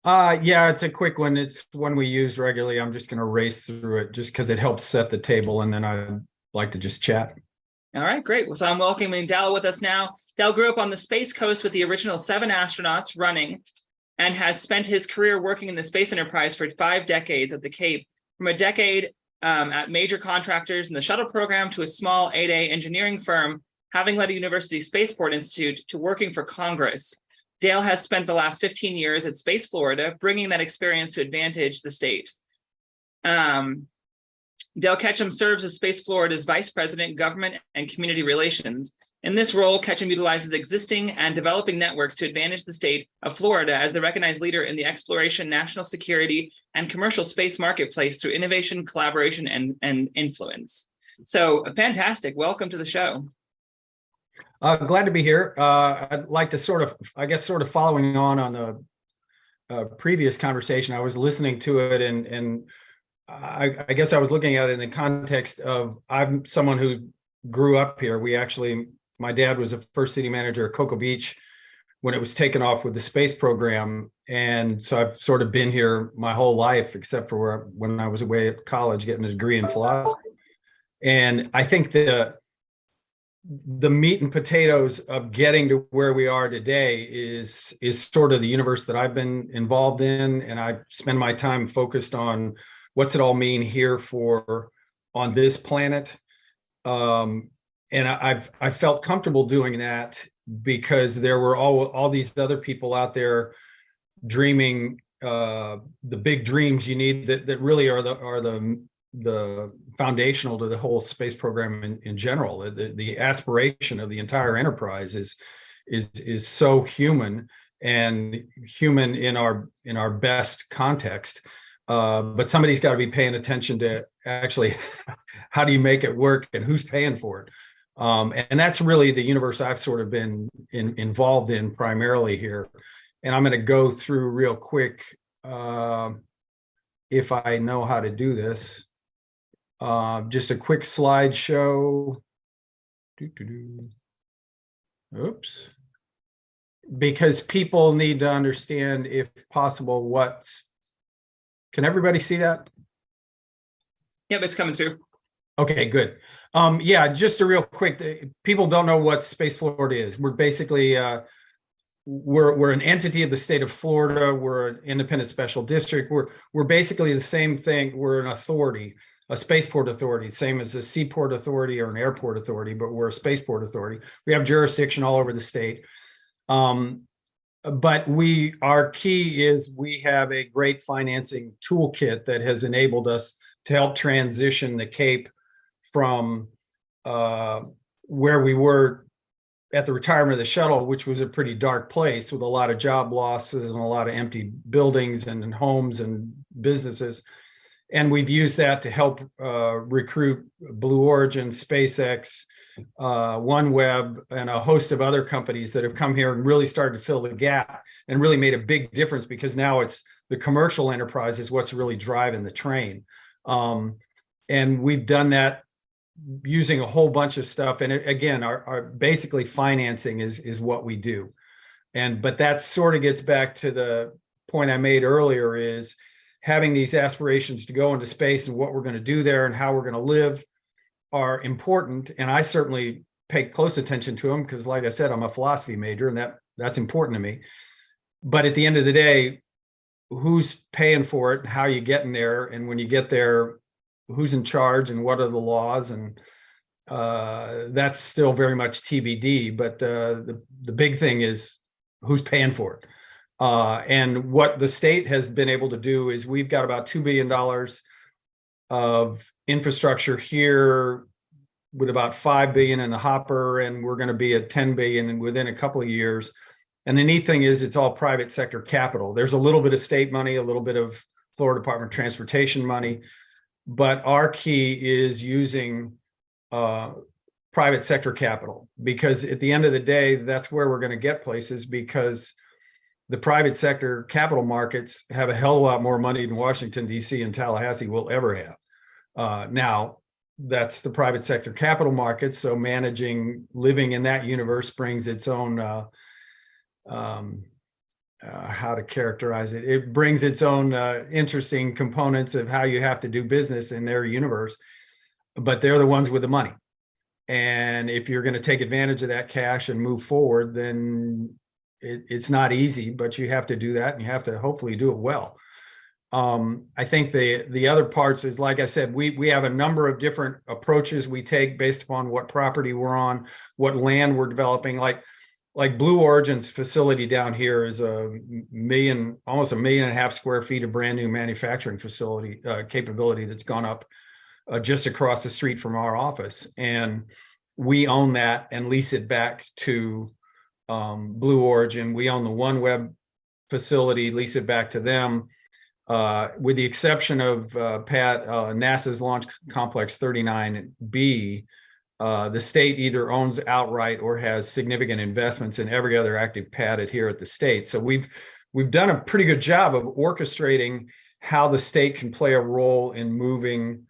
Yeah, it's a quick one. It's one we use regularly. I'm just going to race through it just because it helps set the table, and then I'd like to just chat. All right, great. Well, so I'm welcoming Del with us now. Del grew up on the Space Coast with the original 7 astronauts running and has spent his career working in the space enterprise for 5 decades at the Cape. From a decade at major contractors in the shuttle program to a small 8A engineering firm, having led a university spaceport institute to working for Congress. Dale has spent the last 15 years at Space Florida, bringing that experience to advantage the state. Dale Ketchum serves as Space Florida's Vice President, Government and Community Relations. In this role, Ketchum utilizes existing and developing networks to advantage the state of Florida as the recognized leader in the exploration, national security, and commercial space marketplace through innovation, collaboration, and influence. So fantastic. Welcome to the show. Glad to be here. I'd like to sort of following on the previous conversation, I was listening to it and I guess I was looking at it in the context of I'm someone who grew up here. My dad was the first city manager at Cocoa Beach when it was taken off with the space program. And so I've sort of been here my whole life, except for when I was away at college getting a degree in philosophy. And I think the meat and potatoes of getting to where we are today is sort of the universe that I've been involved in. And I spend my time focused on what's it all mean here on this planet. And I felt comfortable doing that because there were all these other people out there dreaming the big dreams you need that really are the foundational to the whole space program in general. The aspiration of the entire enterprise is so human and human in our best context. But somebody's got to be paying attention to actually how do you make it work and who's paying for it. And that's really the universe I've sort of been involved in primarily here. And I'm going to go through real quick, if I know how to do this, just a quick slideshow. Oops. Because people need to understand, if possible, can everybody see that? Yep, it's coming through. Okay, good. Yeah, just a real quick, people don't know what Space Florida is. We're basically, we're an entity of the state of Florida. We're an independent special district. We're basically the same thing. We're an authority, a spaceport authority, same as a seaport authority or an airport authority, but we're a spaceport authority. We have jurisdiction all over the state. But our key is we have a great financing toolkit that has enabled us to help transition the Cape from where we were at the retirement of the shuttle, which was a pretty dark place with a lot of job losses and a lot of empty buildings and homes and businesses. And we've used that to help recruit Blue Origin, SpaceX, OneWeb, and a host of other companies that have come here and really started to fill the gap and really made a big difference, because now it's the commercial enterprise is what's really driving the train. And we've done that using a whole bunch of stuff. And again, our basically financing is what we do. But that sort of gets back to the point I made earlier, is having these aspirations to go into space and what we're going to do there and how we're going to live are important. And I certainly pay close attention to them because, like I said, I'm a philosophy major, and that's important to me. But at the end of the day, who's paying for it and how you get in there, and when you get there, who's in charge and what are the laws, and that's still very much TBD. But the big thing is who's paying for it. And what the state has been able to do is we've got about $2 billion of infrastructure here, with about $5 billion in the hopper, and we're going to be at $10 billion within a couple of years. And the neat thing is it's all private sector capital. There's a little bit of state money, a little bit of Florida Department of Transportation money, but our key is using private sector capital, because at the end of the day, that's where we're going to get places, because the private sector capital markets have a hell of a lot more money than Washington, D.C. and Tallahassee will ever have. Now, that's the private sector capital markets. So living in that universe brings its own, how to characterize it. It brings its own interesting components of how you have to do business in their universe, but they're the ones with the money. And if you're going to take advantage of that cash and move forward, then it's not easy, but you have to do that, and you have to hopefully do it well. I think the other parts is, like I said, we have a number of different approaches we take based upon what property we're on, what land we're developing. Like Blue Origin's facility down here is almost 1.5 million square feet of brand new manufacturing facility capability that's gone up just across the street from our office, and we own that and lease it back to Blue Origin. We own the OneWeb facility, lease it back to them. With the exception of NASA's Launch Complex 39B, the state either owns outright or has significant investments in every other active pad here at the state. So we've done a pretty good job of orchestrating how the state can play a role in moving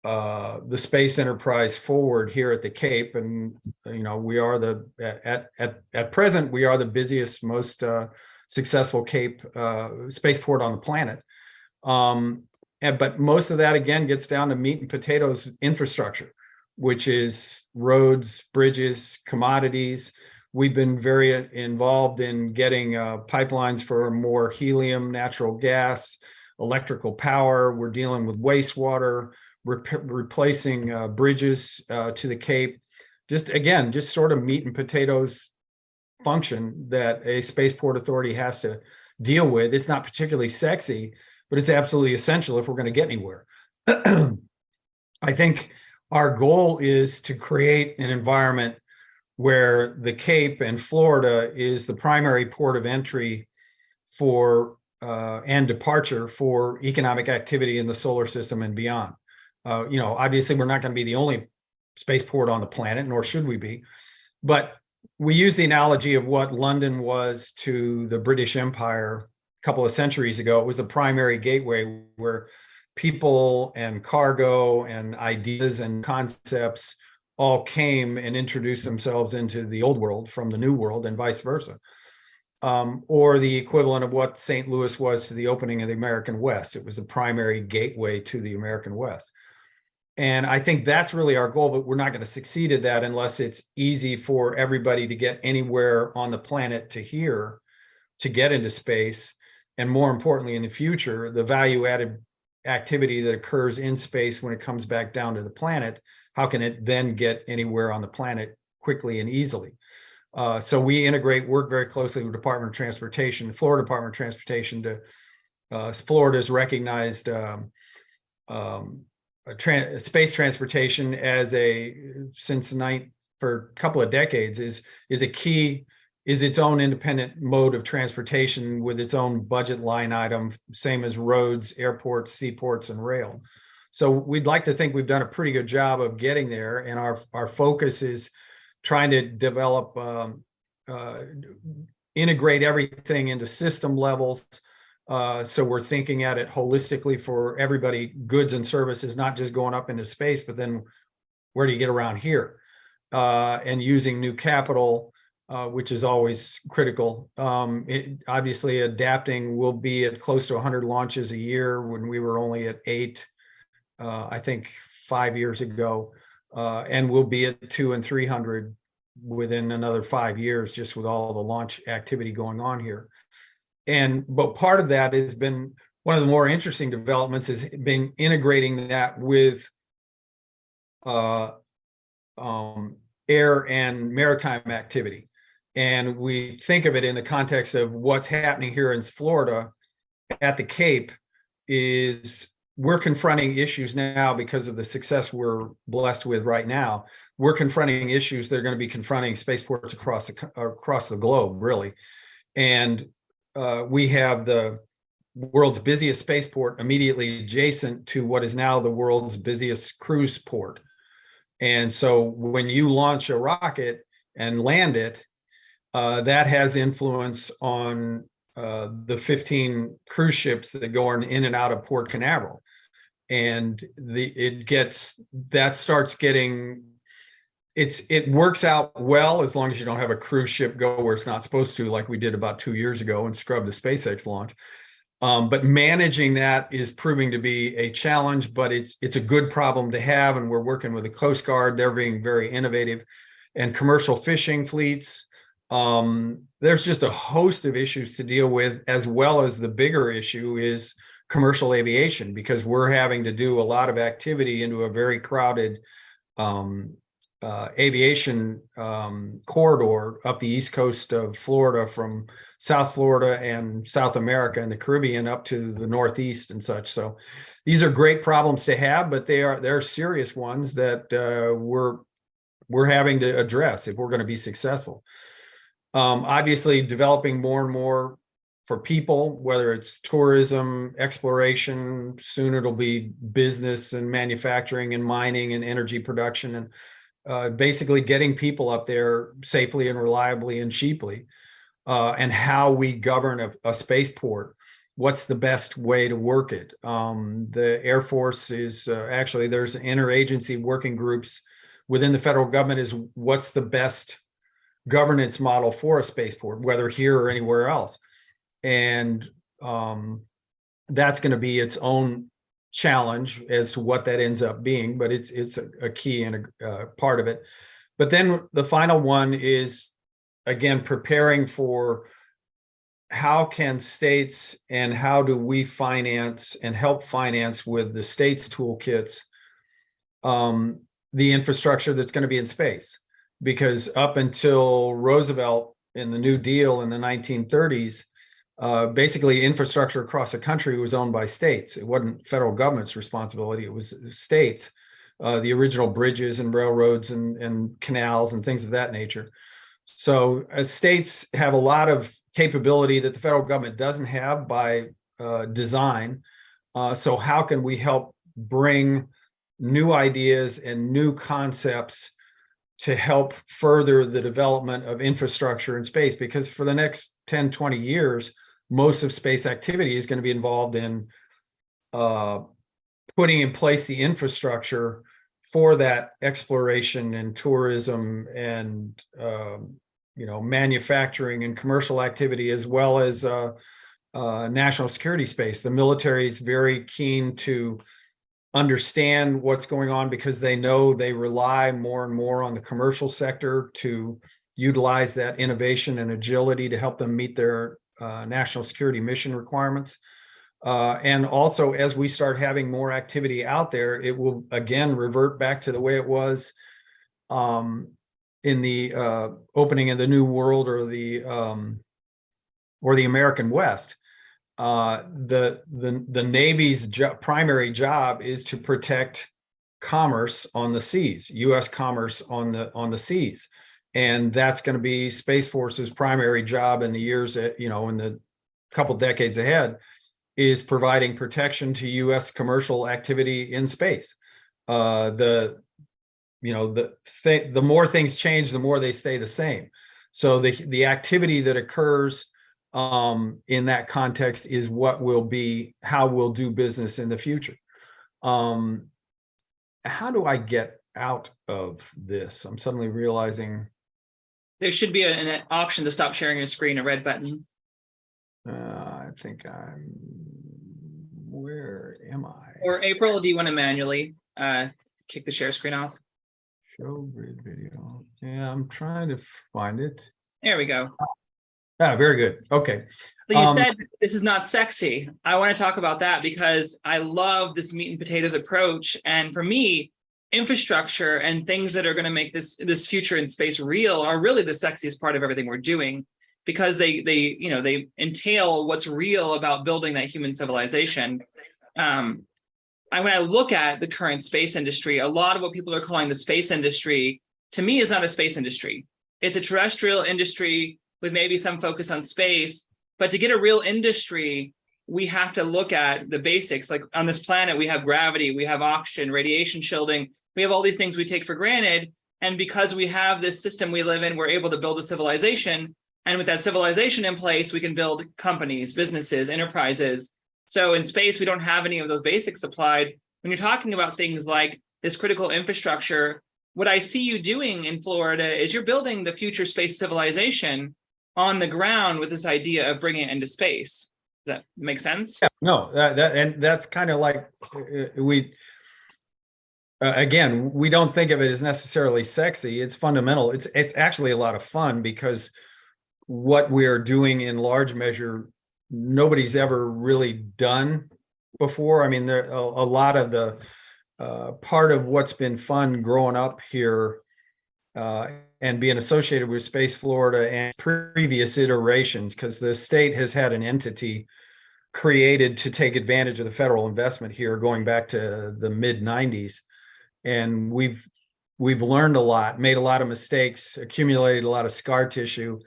the space enterprise forward here at the Cape. And we are at present we are the busiest, most successful Cape spaceport on the planet. But most of that again gets down to meat and potatoes infrastructure, which is roads, bridges, commodities. We've been very involved in getting pipelines for more helium, natural gas, electrical power. We're dealing with wastewater, replacing bridges to the Cape. Just sort of meat and potatoes function that a spaceport authority has to deal with. It's not particularly sexy, but it's absolutely essential if we're going to get anywhere. I think our goal is to create an environment where the Cape and Florida is the primary port of entry for and departure for economic activity in the solar system and beyond. Obviously, we're not going to be the only spaceport on the planet, nor should we be. But we use the analogy of what London was to the British Empire a couple of centuries ago. It was the primary gateway where people and cargo and ideas and concepts all came and introduced themselves into the old world from the new world, and vice versa. Or the equivalent of what St. Louis was to the opening of the American West. It was the primary gateway to the American West. And I think that's really our goal, but we're not going to succeed at that unless it's easy for everybody to get anywhere on the planet to get into space. And more importantly, in the future, the value-added activity that occurs in space when it comes back down to the planet, how can it then get anywhere on the planet quickly and easily? So we work very closely with the Department of Transportation, the Florida Department of Transportation. Florida's recognized space transportation as for a couple of decades is a key is its own independent mode of transportation with its own budget line item, same as roads, airports, seaports, and rail. So we'd like to think we've done a pretty good job of getting there, and our focus is trying to develop, integrate everything into system levels. So we're thinking at it holistically for everybody, goods and services, not just going up into space, but then where do you get around here? And using new capital, which is always critical. Obviously adapting, will be at close to 100 launches a year when we were only at 8, I think 5 years ago, and we'll be at 200 and 300 within another 5 years, just with all the launch activity going on here. But part of that has been one of the more interesting developments has been integrating that with air and maritime activity. And we think of it in the context of what's happening here in Florida at the Cape. Is we're confronting issues now because of the success we're blessed with right now. We're confronting issues that are going to be confronting spaceports across the globe, really. And we have the world's busiest spaceport immediately adjacent to what is now the world's busiest cruise port. And so when you launch a rocket and land it, that has influence on the 15 cruise ships that go in and out of Port Canaveral. And it works out well as long as you don't have a cruise ship go where it's not supposed to, like we did about 2 years ago and scrubbed the SpaceX launch. But managing that is proving to be a challenge, but it's a good problem to have. And we're working with the Coast Guard. They're being very innovative, and commercial fishing fleets. There's just a host of issues to deal with, as well as the bigger issue is commercial aviation, because we're having to do a lot of activity into a very crowded aviation corridor up the east coast of Florida, from South Florida and South America and the Caribbean up to the Northeast and such. So these are great problems to have, but they're serious ones that we're having to address if we're going to be successful. Obviously, developing more and more for people, whether it's tourism, exploration, soon it'll be business and manufacturing and mining and energy production, and basically getting people up there safely and reliably and cheaply, and how we govern a spaceport. What's the best way to work it? The Air Force is actually, there's interagency working groups within the federal government is what's the best governance model for a spaceport, whether here or anywhere else. And that's going to be its own challenge as to what that ends up being, but it's a key and a part of it. But then the final one is, again, preparing for how can states and how do we finance and help finance with the states' toolkits the infrastructure that's going to be in space. Because up until Roosevelt in the New Deal in the 1930s, basically infrastructure across the country was owned by states. It wasn't federal government's responsibility, it was states. The original bridges and railroads and canals and things of that nature. So states have a lot of capability that the federal government doesn't have by design. So how can we help bring new ideas and new concepts to help further the development of infrastructure in space? Because for the next 10, 20 years, most of space activity is going to be involved in putting in place the infrastructure for that exploration and tourism and manufacturing and commercial activity, as well as national security space. The military is very keen to understand what's going on because they know they rely more and more on the commercial sector to utilize that innovation and agility to help them meet their national security mission requirements. And also, as we start having more activity out there, it will again revert back to the way it was in the opening of the New World or the American West. The Navy's primary job is to protect commerce on the seas, U.S. commerce on the seas, And that's going to be Space Force's primary job in the years that, in the couple decades ahead, is providing protection to U.S. commercial activity in space. The more things change, the more they stay the same. So the activity that occurs in that context is what will be how we'll do business in the future. How do I get out of this? I'm suddenly realizing There should be an option to stop sharing your screen, a red button. I think where am I? Or April, do you want to manually kick the share screen off? Show grid video. Yeah, I'm trying to find it. There we go. Very good. Okay. So you said this is not sexy. I want to talk about that because I love this meat and potatoes approach. And for me, infrastructure and things that are going to make this future in space real are really the sexiest part of everything we're doing, because they entail what's real about building that human civilization. When I look at the current space industry, a lot of what people are calling the space industry, to me, is not a space industry. It's a terrestrial industry with maybe some focus on space. But to get a real industry, we have to look at the basics. Like on this planet, we have gravity, we have oxygen, radiation shielding, we have all these things we take for granted. And because we have this system we live in, we're able to build a civilization. And with that civilization in place, we can build companies, businesses, enterprises. So in space, we don't have any of those basics applied. When you're talking about things like this critical infrastructure, what I see you doing in Florida is you're building the future space civilization on the ground with this idea of bringing it into space. Does that make sense? Yeah, no, and that's kind of like again, we don't think of it as necessarily sexy. It's fundamental. It's actually a lot of fun, because what we're doing in large measure, nobody's ever really done before. I mean, there a lot of the part of what's been fun growing up here and being associated with Space Florida and previous iterations, because the state has had an entity created to take advantage of the federal investment here going back to the mid-90s. And we've learned a lot, made a lot of mistakes, accumulated a lot of scar tissue.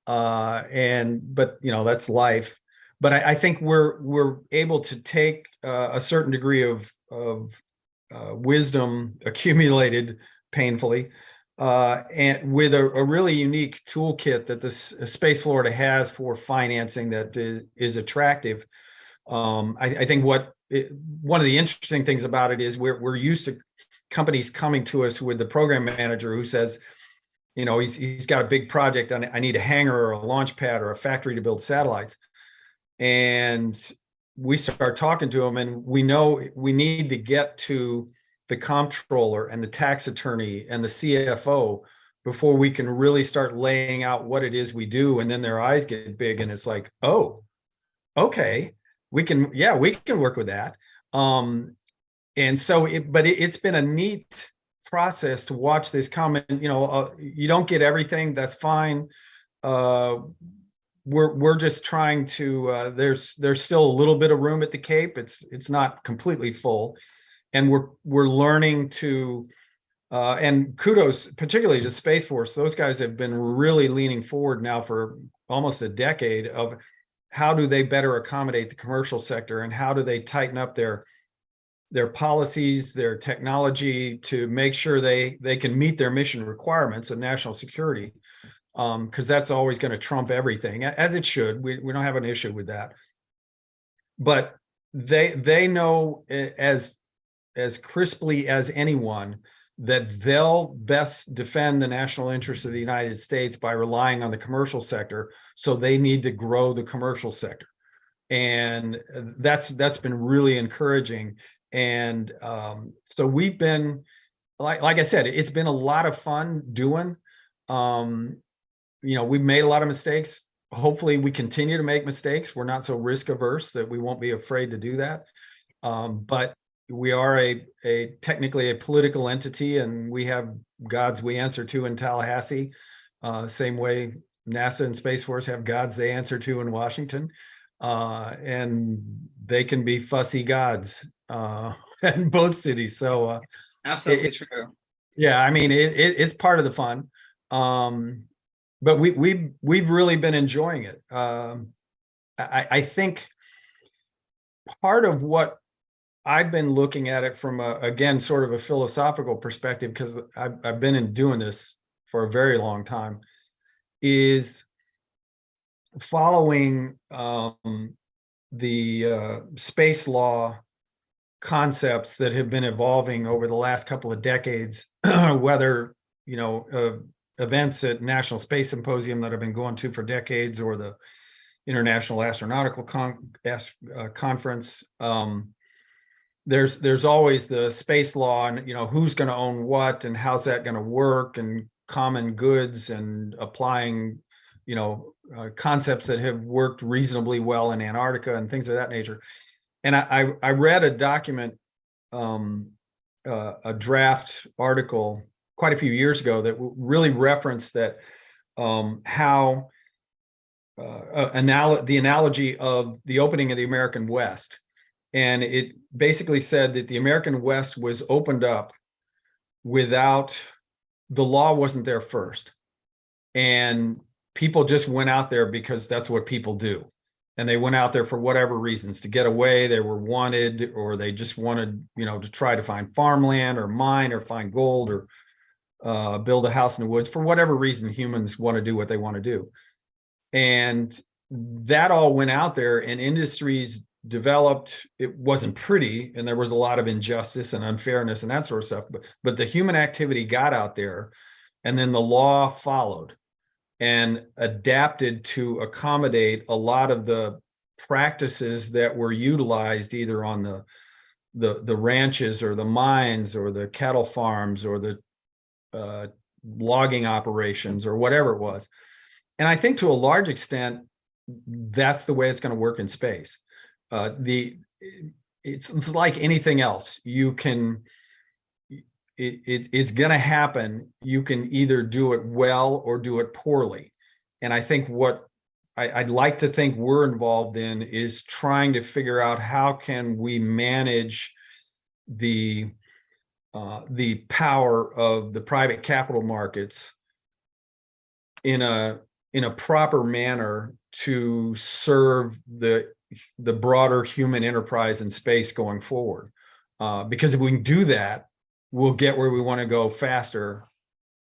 But that's life. But I think we're able to take a certain degree of wisdom accumulated painfully, and with a really unique toolkit that this Space Florida has for financing that is attractive. I think one of the interesting things about it is we're used to companies coming to us with the program manager who says, he's got a big project, I need a hangar or a launch pad or a factory to build satellites. And we start talking to them, and we know we need to get to the comptroller and the tax attorney and the CFO before we can really start laying out what it is we do. And then their eyes get big, and it's like, oh, okay, we can work with that. And so it's been a neat process to watch this come. And you don't get everything, that's fine. We're just trying to there's still a little bit of room at the Cape. It's not completely full, and we're learning to and kudos particularly to Space Force. Those guys have been really leaning forward now for almost a decade of how do they better accommodate the commercial sector, and how do they tighten up their policies, their technology, to make sure they can meet their mission requirements of national security, because that's always going to trump everything, as it should. We don't have an issue with that. But they know as crisply as anyone that they'll best defend the national interests of the United States by relying on the commercial sector. So they need to grow the commercial sector. And that's been really encouraging. And so we've been, like I said, it's been a lot of fun doing. We've made a lot of mistakes. Hopefully we continue to make mistakes. We're not so risk averse that we won't be afraid to do that. But we are technically a political entity, and we have gods we answer to in Tallahassee, same way NASA and Space Force have gods they answer to in Washington. And they can be fussy gods in both cities. So absolutely true. Yeah, I mean, it's part of the fun. But we've really been enjoying it. I think part of what I've been looking at it from again, sort of a philosophical perspective, because I've been doing this for a very long time, is following the space law concepts that have been evolving over the last couple of decades, whether, events at National Space Symposium that I've been going to for decades, or the International Astronautical Conference. There's always the space law, and who's going to own what and how's that going to work, and common goods, and applying concepts that have worked reasonably well in Antarctica and things of that nature. And I read a document, a draft article quite a few years ago that really referenced that, how the analogy of the opening of the American West. And it basically said that the American West was opened up without, the law wasn't there first. And people just went out there because that's what people do. And they went out there for whatever reasons, to get away, they were wanted, or they just wanted, to try to find farmland or mine or find gold, or build a house in the woods. For whatever reason, humans want to do what they want to do. And that all went out there, and industries developed. It wasn't pretty, and there was a lot of injustice and unfairness and that sort of stuff, but the human activity got out there, and then the law followed and adapted to accommodate a lot of the practices that were utilized either on the ranches or the mines or the cattle farms or the logging operations or whatever it was. And I think to a large extent, that's the way it's going to work in space. It's like anything else. It's going to happen. You can either do it well or do it poorly. And I think what I'd like to think we're involved in is trying to figure out how can we manage the power of the private capital markets in a proper manner to serve the broader human enterprise in space going forward. Because if we can do that, we'll get where we want to go faster,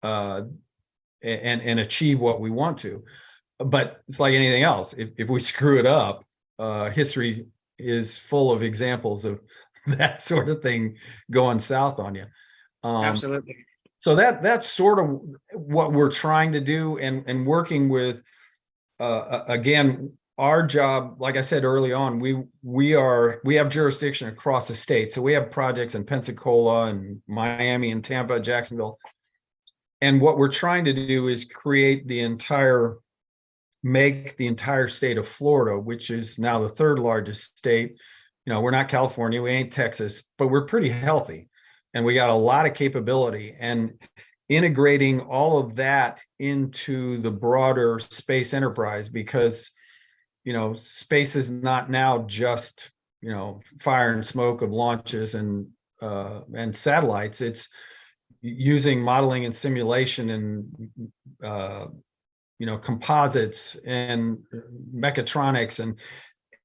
and achieve what we want to. But it's like anything else. If we screw it up, history is full of examples of that sort of thing going south on you. Absolutely. So that's sort of what we're trying to do, and working with, again, our job, like I said early on, we have jurisdiction across the state. So we have projects in Pensacola and Miami and Tampa, Jacksonville. And what we're trying to do is make the entire state of Florida, which is now the third largest state. We're not California, we ain't Texas, but we're pretty healthy. And we got a lot of capability, and integrating all of that into the broader space enterprise, because, space is not now just, fire and smoke of launches and satellites. It's using modeling and simulation and, composites and mechatronics and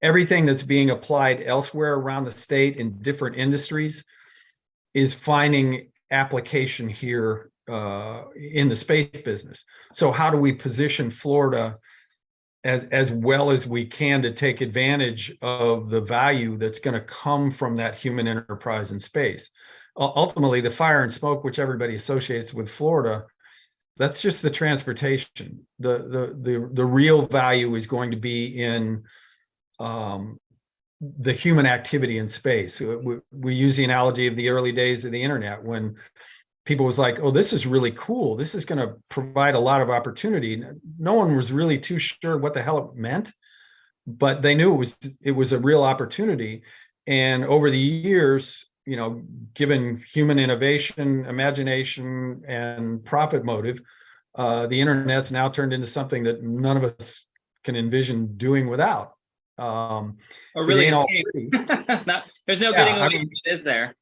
everything that's being applied elsewhere around the state in different industries is finding application here in the space business. So how do we position Florida as well as we can to take advantage of the value that's going to come from that human enterprise in space? Ultimately, the fire and smoke, which everybody associates with Florida, that's just the transportation. The real value is going to be in the human activity in space. We use the analogy of the early days of the internet, when people was like, oh, this is really cool. This is going to provide a lot of opportunity. No one was really too sure what the hell it meant, but they knew it was a real opportunity. And over the years, given human innovation, imagination, and profit motive, the internet's now turned into something that none of us can envision doing without. Or really, there's no getting away from it, is there?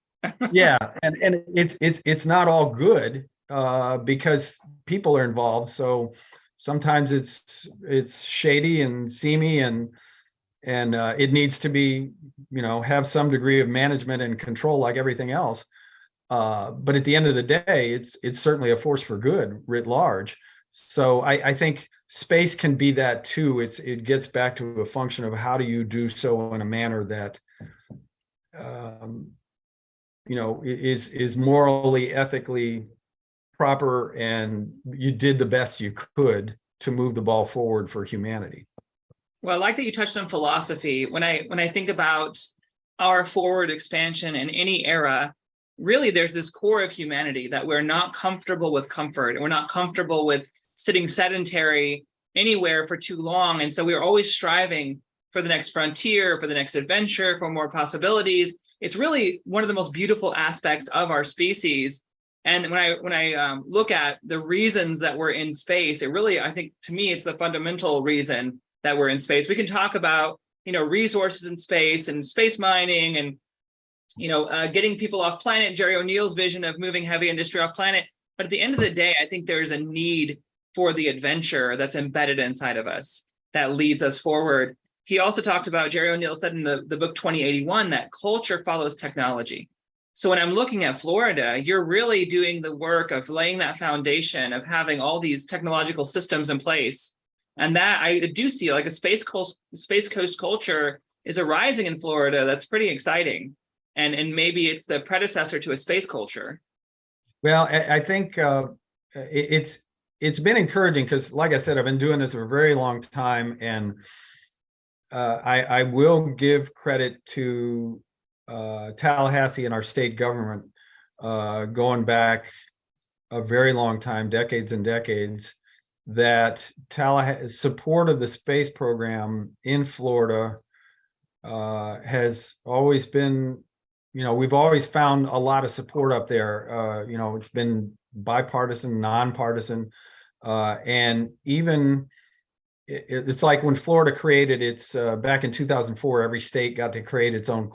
Yeah, and it's not all good. because people are involved. So sometimes it's shady and seamy, and it needs to be, have some degree of management and control like everything else. But at the end of the day, it's certainly a force for good writ large. So I think space can be that too. It gets back to a function of how do you do so in a manner that is morally, ethically proper, and you did the best you could to move the ball forward for humanity. Well, I like that you touched on philosophy. When I think about our forward expansion in any era, really there's this core of humanity that we're not comfortable with comfort, and we're not comfortable with sitting sedentary anywhere for too long. And so we're always striving for the next frontier, for the next adventure, for more possibilities. It's really one of the most beautiful aspects of our species. And when I look at the reasons that we're in space, it really, I think, to me, it's the fundamental reason that we're in space. We can talk about, resources in space and space mining and, getting people off planet, Jerry O'Neill's vision of moving heavy industry off planet. But at the end of the day, I think there's a need for the adventure that's embedded inside of us that leads us forward. He also talked about, Jerry O'Neill said in the book 2081, that culture follows technology. So when I'm looking at Florida, you're really doing the work of laying that foundation of having all these technological systems in place. And that I do see like a Space Coast culture is arising in Florida. That's pretty exciting. And maybe it's the predecessor to a space culture. Well, I think it's been encouraging because, like I said, I've been doing this for a very long time, and I will give credit to Tallahassee and our state government going back a very long time, decades and decades, that Tallahassee's support of the space program in Florida has always been, we've always found a lot of support up there. It's been bipartisan, nonpartisan, and even it's like when Florida created its back in 2004, every state got to create its own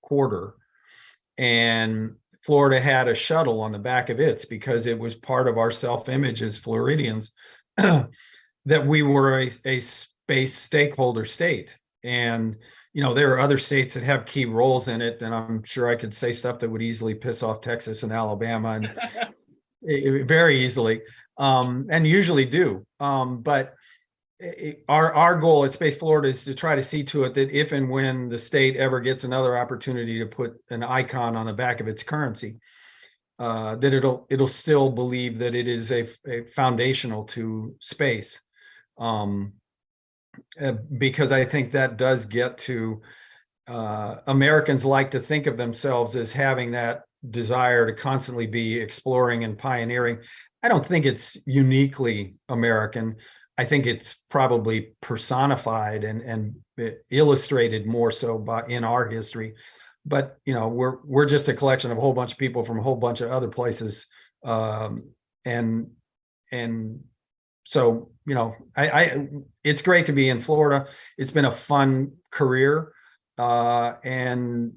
quarter, and Florida had a shuttle on the back of its because it was part of our self-image as Floridians that we were a space stakeholder state. And there are other states that have key roles in it, and I'm sure I could say stuff that would easily piss off Texas and Alabama, and very easily, and usually do. But our goal at Space Florida is to try to see to it that if and when the state ever gets another opportunity to put an icon on the back of its currency, that it'll still believe that it is a foundational to space. Because I think that does get to Americans like to think of themselves as having that desire to constantly be exploring and pioneering. I don't think it's uniquely American. I think it's probably personified and illustrated more so in our history. But we're just a collection of a whole bunch of people from a whole bunch of other places, and so it's great to be in Florida. It's been a fun career, and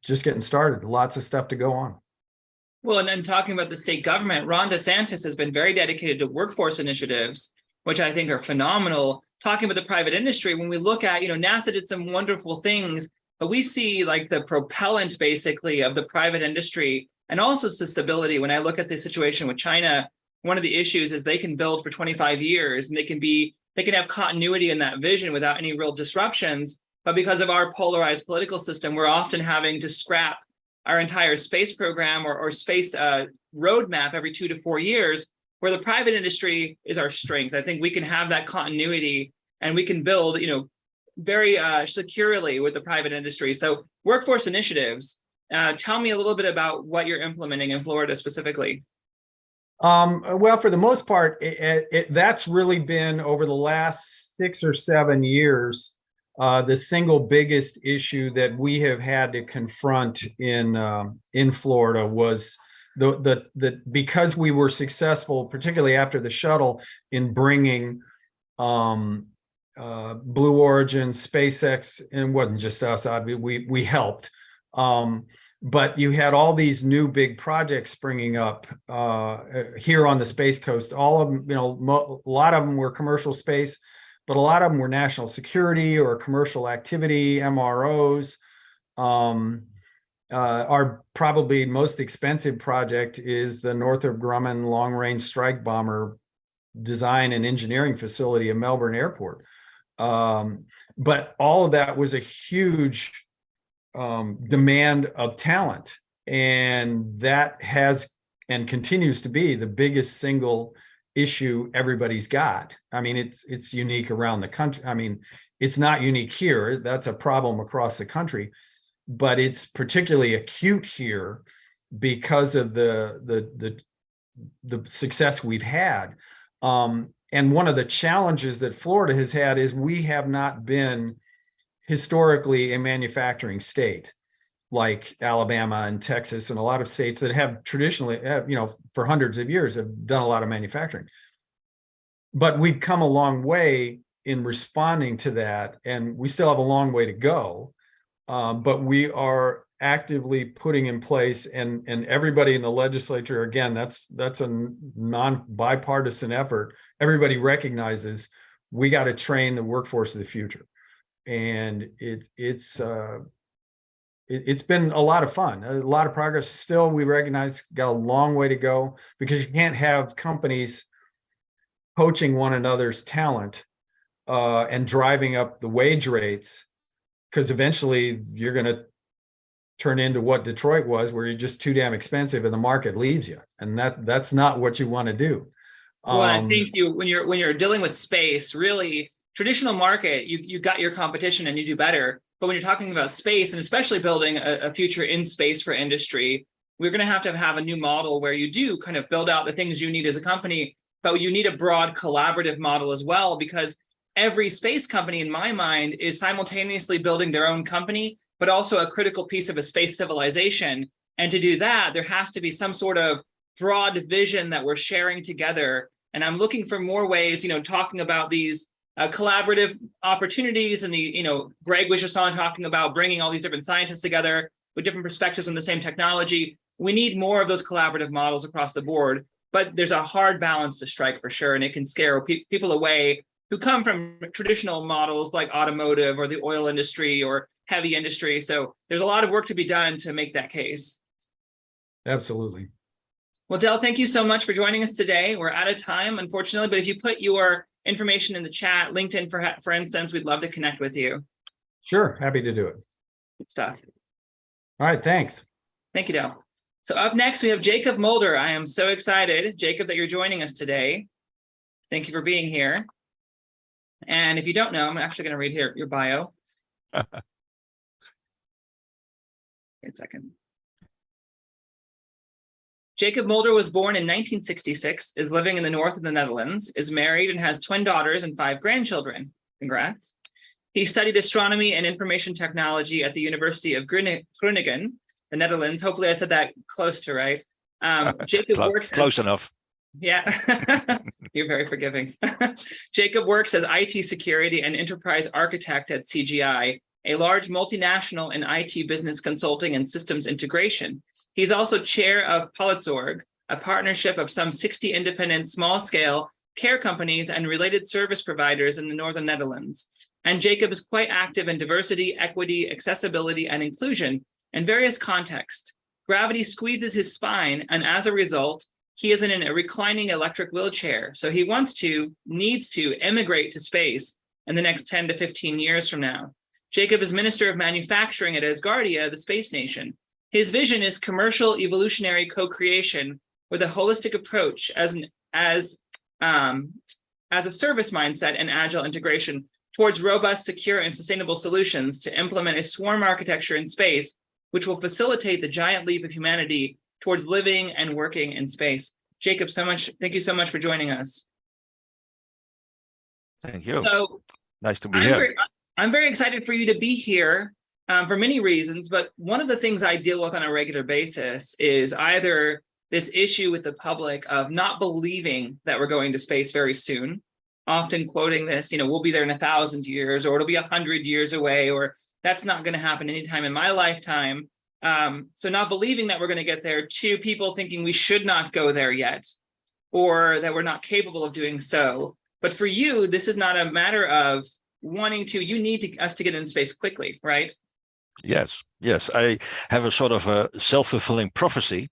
just getting started. Lots of stuff to go on. Well, and then talking about the state government, Ron DeSantis has been very dedicated to workforce initiatives, which I think are phenomenal. Talking about the private industry, when we look at, NASA did some wonderful things, but we see like the propellant basically of the private industry and also the stability. When I look at the situation with China, one of the issues is they can build for 25 years and they can have continuity in that vision without any real disruptions. But because of our polarized political system, we're often having to scrap our entire space program or space roadmap every 2 to 4 years, where the private industry is our strength. I think we can have that continuity and we can build, very securely with the private industry. So workforce initiatives, tell me a little bit about what you're implementing in Florida specifically. Well, for the most part, that's really been over the last 6 or 7 years, the single biggest issue that we have had to confront in Florida was the because we were successful, particularly after the shuttle, in bringing Blue Origin, SpaceX, and it wasn't just us. We helped. but you had all these new big projects springing up here on the Space Coast. All of them, a lot of them were commercial space, but a lot of them were national security or commercial activity, MROs. Our probably most expensive project is the Northrop Grumman Long Range Strike Bomber design and engineering facility at Melbourne Airport. But all of that was a huge demand of talent, and that has and continues to be the biggest single issue everybody's got. I mean, it's unique around the country. I mean, it's not unique here. That's a problem across the country, but it's particularly acute here because of the success we've had. And one of the challenges that Florida has had is we have not been historically a manufacturing state like Alabama and Texas and a lot of states that have traditionally, for hundreds of years have done a lot of manufacturing. But we've come a long way in responding to that, and we still have a long way to go. But we are actively putting in place, and everybody in the legislature, again, that's a non-bipartisan effort. Everybody recognizes we got to train the workforce of the future. And it's been a lot of fun, a lot of progress. Still, we recognize got a long way to go, because you can't have companies poaching one another's talent and driving up the wage rates, because eventually you're going to turn into what Detroit was, where you're just too damn expensive and the market leaves you, and that's not what you want to do. Well, I think when you're dealing with space, really traditional market, you got your competition and you do better. But when you're talking about space, and especially building a future in space for industry, we're going to have a new model where you do kind of build out the things you need as a company, but you need a broad collaborative model as well, because every space company, in my mind, is simultaneously building their own company, but also a critical piece of a space civilization. And to do that, there has to be some sort of broad vision that we're sharing together. And I'm looking for more ways, talking about these collaborative opportunities, and Greg was just on talking about bringing all these different scientists together with different perspectives on the same technology. We need more of those collaborative models across the board, but there's a hard balance to strike for sure. And it can scare people away who come from traditional models like automotive or the oil industry or heavy industry. So there's a lot of work to be done to make that case. Absolutely. Well, Del, thank you so much for joining us today. We're out of time, unfortunately, but if you put your information in the chat, LinkedIn, for instance, we'd love to connect with you. Sure. Happy to do it. Good stuff. All right. Thanks. Thank you, Del. So up next, we have Jacob Mulder. I am so excited, Jacob, that you're joining us today. Thank you for being here. And if you don't know, I'm actually going to read here your bio. Wait a second. Jacob Mulder was born in 1966, is living in the north of the Netherlands, is married, and has twin daughters and 5 grandchildren. Congrats. He studied astronomy and information technology at the University of Groningen, the Netherlands. Hopefully I said that close to right. Jacob works close enough. Yeah, you're very forgiving. Jacob works as IT security and enterprise architect at CGI, a large multinational in IT business consulting and systems integration. He's also chair of Politzorg, a partnership of some 60 independent small-scale care companies and related service providers in the northern Netherlands. And Jacob is quite active in diversity, equity, accessibility, and inclusion in various contexts. Gravity squeezes his spine, and as a result, he is in a reclining electric wheelchair. So he needs to immigrate to space in the next 10 to 15 years from now. Jacob is Minister of Manufacturing at Asgardia, the space nation. His vision is commercial evolutionary co-creation with a holistic approach as a service mindset and agile integration towards robust, secure, and sustainable solutions to implement a swarm architecture in space, which will facilitate the giant leap of humanity towards living and working in space. Jacob, thank you so much for joining us. Thank you. So nice to be here. I'm very excited for you to be here for many reasons, but one of the things I deal with on a regular basis is either this issue with the public of not believing that we're going to space very soon, often quoting this, we'll be there in 1,000 years, or it'll be 100 years away, or that's not going to happen anytime in my lifetime. So not believing that we're going to get there, to people thinking we should not go there yet, or that we're not capable of doing so. But for you, this is not a matter of wanting to, you need us to get in space quickly, right? Yes, yes. I have a sort of a self-fulfilling prophecy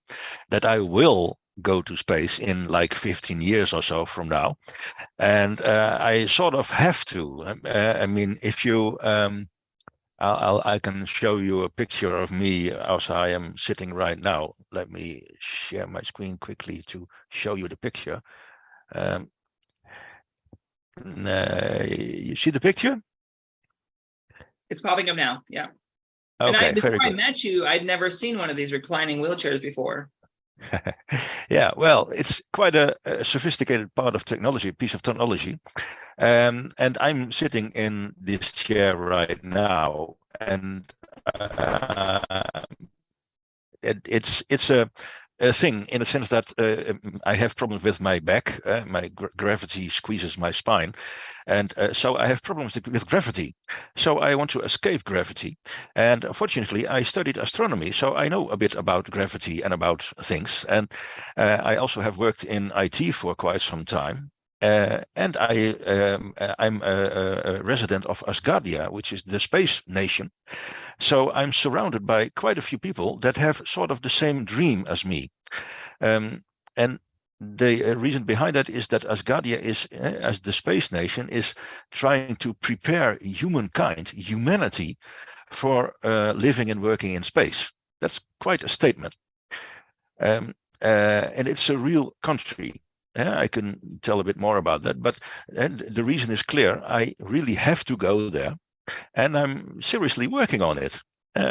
that I will go to space in like 15 years or so from now. And I sort of have to. I mean, if you, I can show you a picture of me as I am sitting right now. Let me share my screen quickly to show you the picture. You see the picture? It's popping up now. Yeah. Okay, and before very I good. met you, I'd never seen one of these reclining wheelchairs before. Yeah, well, it's quite a sophisticated part of technology, piece of technology. And I'm sitting in this chair right now, and it's a thing in the sense that I have problems with my back. My gravity squeezes my spine, and so I have problems with gravity. So I want to escape gravity, and unfortunately, I studied astronomy, so I know a bit about gravity and about things. And I also have worked in IT for quite some time. And I'm a resident of Asgardia, which is the space nation. So I'm surrounded by quite a few people that have sort of the same dream as me. And the reason behind that is that Asgardia is, as the space nation, is trying to prepare humanity, for living and working in space. That's quite a statement. And it's a real country. I can tell a bit more about that, but the reason is clear. I really have to go there, and I'm seriously working on it.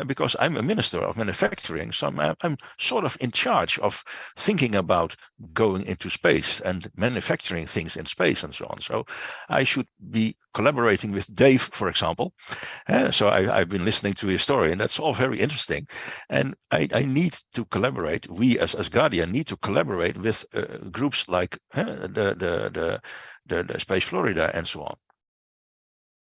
Because I'm a minister of manufacturing, so I'm sort of in charge of thinking about going into space and manufacturing things in space and so on. So I should be collaborating with Dave, for example. So I've been listening to his story, and that's all very interesting. And I need to collaborate. We as Asgardia need to collaborate with groups like the Space Florida and so on.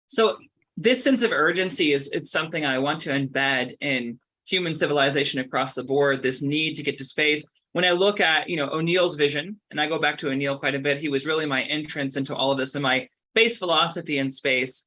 So this sense of urgency it's something I want to embed in human civilization across the board, this need to get to space. When I look at, O'Neill's vision, and I go back to O'Neill quite a bit, he was really my entrance into all of this and my base philosophy in space.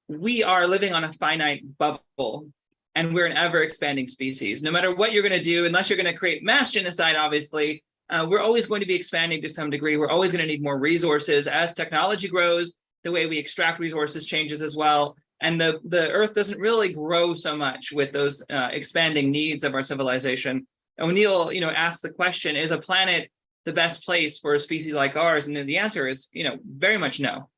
We are living on a finite bubble, and we're an ever expanding species. No matter what you're going to do, unless you're going to create mass genocide, obviously, we're always going to be expanding to some degree. We're always going to need more resources as technology grows. The way we extract resources changes as well. And the Earth doesn't really grow so much with those expanding needs of our civilization. O'Neill, asked the question, is a planet the best place for a species like ours? And then the answer is, very much no.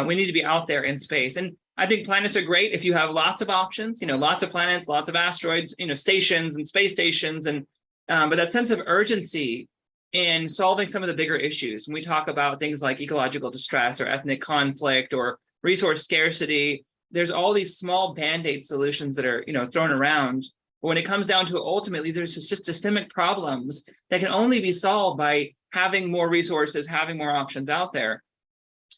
We need to be out there in space. And I think planets are great if you have lots of options, lots of planets, lots of asteroids, stations and space stations. And but that sense of urgency in solving some of the bigger issues, when we talk about things like ecological distress or ethnic conflict or resource scarcity, there's all these small band-aid solutions that are thrown around. But when it comes down to it, ultimately, there's just systemic problems that can only be solved by having more resources, having more options out there.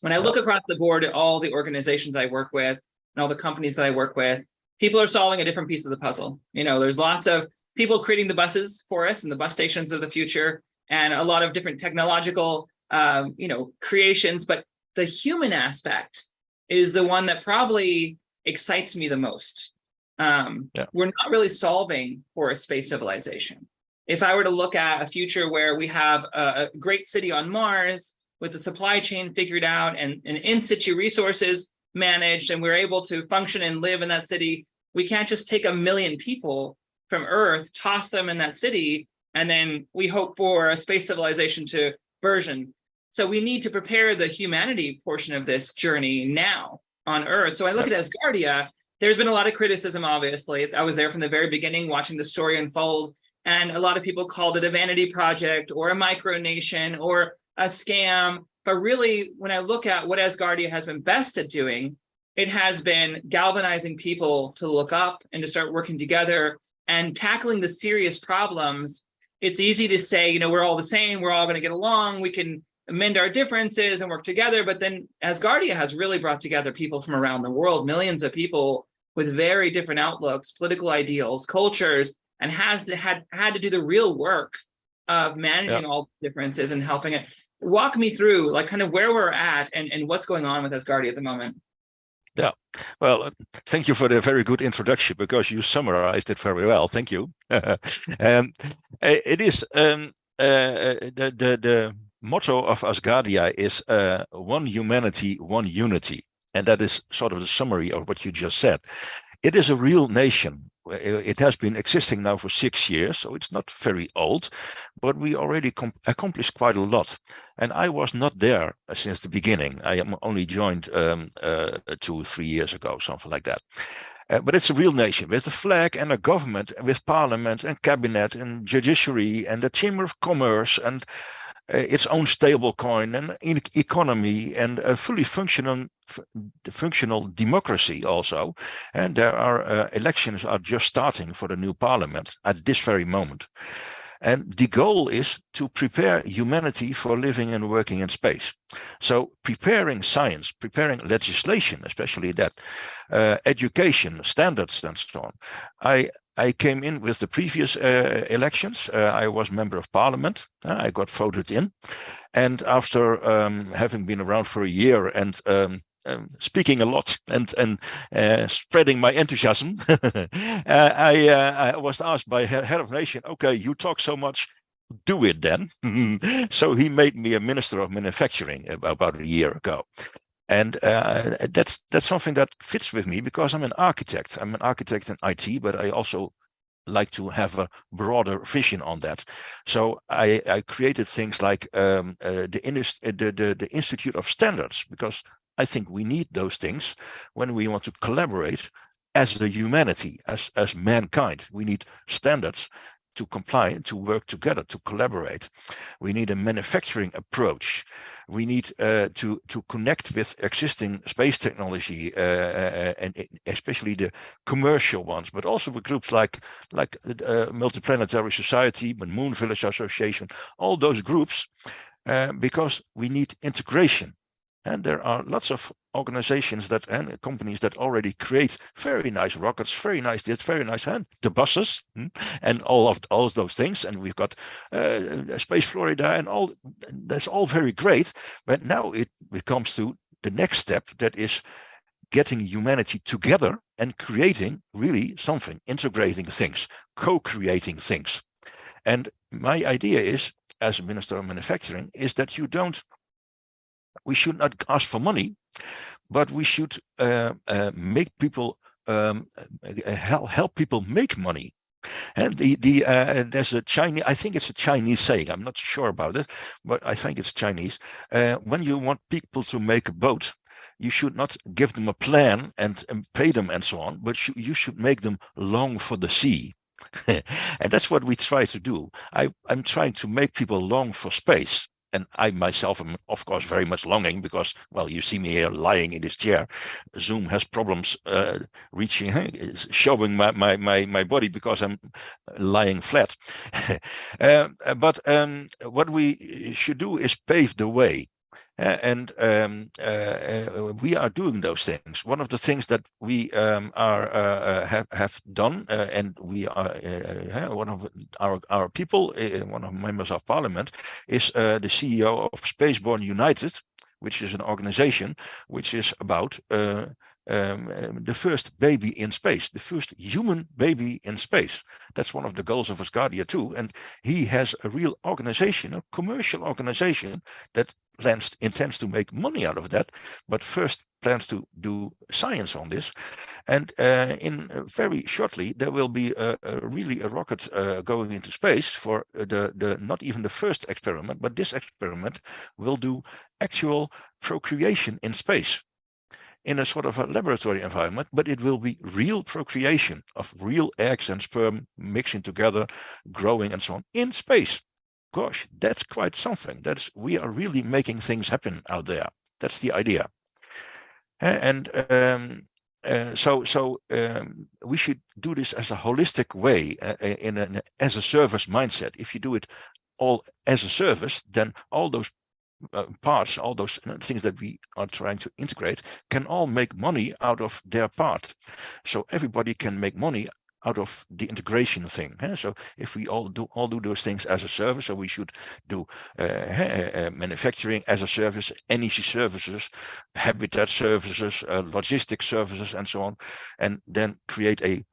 When I look across the board at all the organizations I work with and all the companies that I work with, people are solving a different piece of the puzzle. There's lots of people creating the buses for us and the bus stations of the future, and a lot of different technological, creations. But the human aspect is the one that probably excites me the most. We're not really solving for a space civilization. If I were to look at a future where we have a great city on Mars with the supply chain figured out and in situ resources managed, and we're able to function and live in that city, we can't just take 1 million people from Earth, toss them in that city, and then we hope for a space civilization to version. So we need to prepare the humanity portion of this journey now on Earth. So I look at Asgardia, there's been a lot of criticism, obviously. I was there from the very beginning watching the story unfold, and a lot of people called it a vanity project or a micronation or a scam. But really, when I look at what Asgardia has been best at doing, it has been galvanizing people to look up and to start working together and tackling the serious problems. It's easy to say, we're all the same, we're all going to get along, we can mend our differences and work together. But then Asgardia has really brought together people from around the world, millions of people with very different outlooks, political ideals, cultures, and had to do the real work of managing all the differences and helping it. Walk me through like kind of where we're at and what's going on with Asgardia at the moment. Yeah, well, thank you for the very good introduction, because you summarized it very well. Thank you. It is the motto of Asgardia is one humanity, one unity, and that is sort of the summary of what you just said. It is a real nation. It has been existing now for 6 years, so it's not very old, but we already accomplished quite a lot. And I was not there since the beginning. I am only joined 2-3 years ago, something like that. But it's a real nation with a flag and a government, with parliament and cabinet and judiciary and the Chamber of Commerce and its own stable coin and economy and a fully functional democracy also. And there are elections are just starting for the new parliament at this very moment. And the goal is to prepare humanity for living and working in space. So preparing science, preparing legislation, especially that, education, standards, and so on. I came in with the previous elections. I was member of parliament. I got voted in. And after having been around for a year and speaking a lot and spreading my enthusiasm, I was asked by head of nation, okay, you talk so much, do it then. So he made me a minister of manufacturing about a year ago. And that's something that fits with me, because I'm an architect. I'm an architect in IT, but I also like to have a broader vision on that. So I created things like the Institute of Standards, because I think we need those things when we want to collaborate as the humanity, as mankind. We need standards to comply, to work together, to collaborate. We need a manufacturing approach. We need to connect with existing space technology, and especially the commercial ones, but also with groups like Multiplanetary Society, but Moon Village Association, all those groups, because we need integration. And there are lots of organizations and companies that already create very nice rockets, very nice this, very nice, and the buses, and all of those things. And we've got Space Florida and all. That's all very great. But now it comes to the next step, that is getting humanity together and creating really something, integrating things, co-creating things. And my idea is, as a Minister of Manufacturing, is that we should not ask for money, but we should make people help people make money. And there's a Chinese, I think it's a Chinese saying, I'm not sure about it, but I think it's Chinese. When you want people to make a boat, you should not give them a plan and pay them and so on, but you should make them long for the sea. And that's what we try to do. I'm trying to make people long for space. And I myself am, of course, very much longing, because, well, you see me here lying in this chair. Zoom has problems showing my body because I'm lying flat. But what we should do is pave the way. And we are doing those things. One of the things that we have done, and we are one of our people, one of members of parliament, is the CEO of Spaceborne United, which is an organization which is about the first baby in space, the first human baby in space. That's one of the goals of Asgardia too. And he has a real organization, a commercial organization that intends to make money out of that, but first plans to do science on this. And in very shortly, there will be really a rocket going into space for the not even the first experiment, but this experiment will do actual procreation in space, in a sort of a laboratory environment, but it will be real procreation of real eggs and sperm mixing together, growing and so on in space. Gosh, that's quite something. We are really making things happen out there. That's the idea. And so we should do this as a holistic way, in an as a service mindset. If you do it all as a service, then all those parts, all those things that we are trying to integrate, can all make money out of their part. So everybody can make money out of the integration thing. So if we all do those things as a service, so we should do manufacturing as a service, energy services, habitat services, logistics services, and so on, and then create a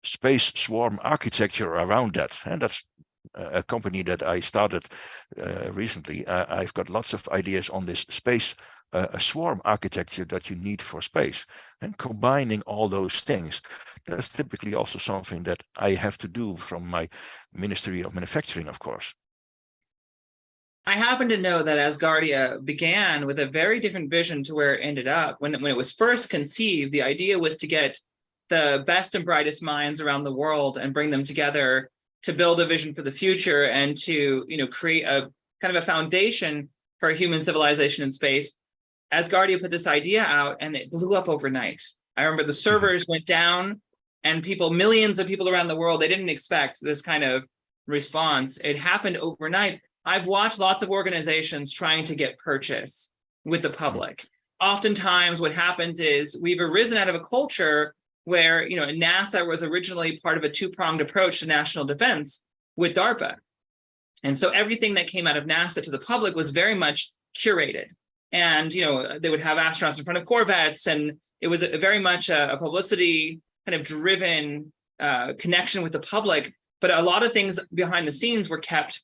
space swarm architecture around that. And that's a company that I started recently. I've got lots of ideas on this space a swarm architecture that you need for space, and combining all those things. That's typically also something that I have to do from my Ministry of Manufacturing, of course. I happen to know that Asgardia began with a very different vision to where it ended up. When it was first conceived, the idea was to get the best and brightest minds around the world and bring them together to build a vision for the future and to, create a kind of a foundation for human civilization in space. Asgardia put this idea out and it blew up overnight. I remember the servers went down and millions of people around the world, they didn't expect this kind of response. It happened overnight. I've watched lots of organizations trying to get purchase with the public. Oftentimes what happens is we've arisen out of a culture where, NASA was originally part of a two-pronged approach to national defense with DARPA. And so everything that came out of NASA to the public was very much curated. And, they would have astronauts in front of Corvettes, and it was very much a publicity kind of driven connection with the public. But a lot of things behind the scenes were kept,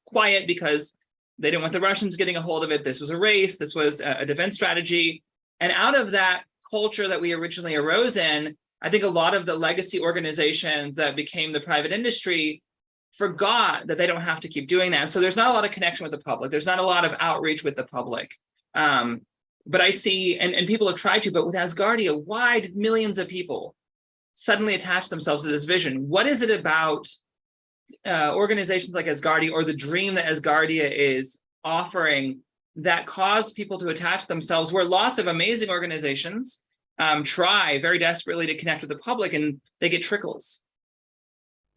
quiet because they didn't want the Russians getting a hold of it. This was a race. This was a defense strategy. And out of that culture that we originally arose in, I think a lot of the legacy organizations that became the private industry forgot that they don't have to keep doing that. So there's not a lot of connection with the public. There's not a lot of outreach with the public. But I see, and people have tried to, but with Asgardia, why did millions of people suddenly attach themselves to this vision? What is it about organizations like Asgardia, or the dream that Asgardia is offering, that caused people to attach themselves, where lots of amazing organizations try very desperately to connect with the public and they get trickles?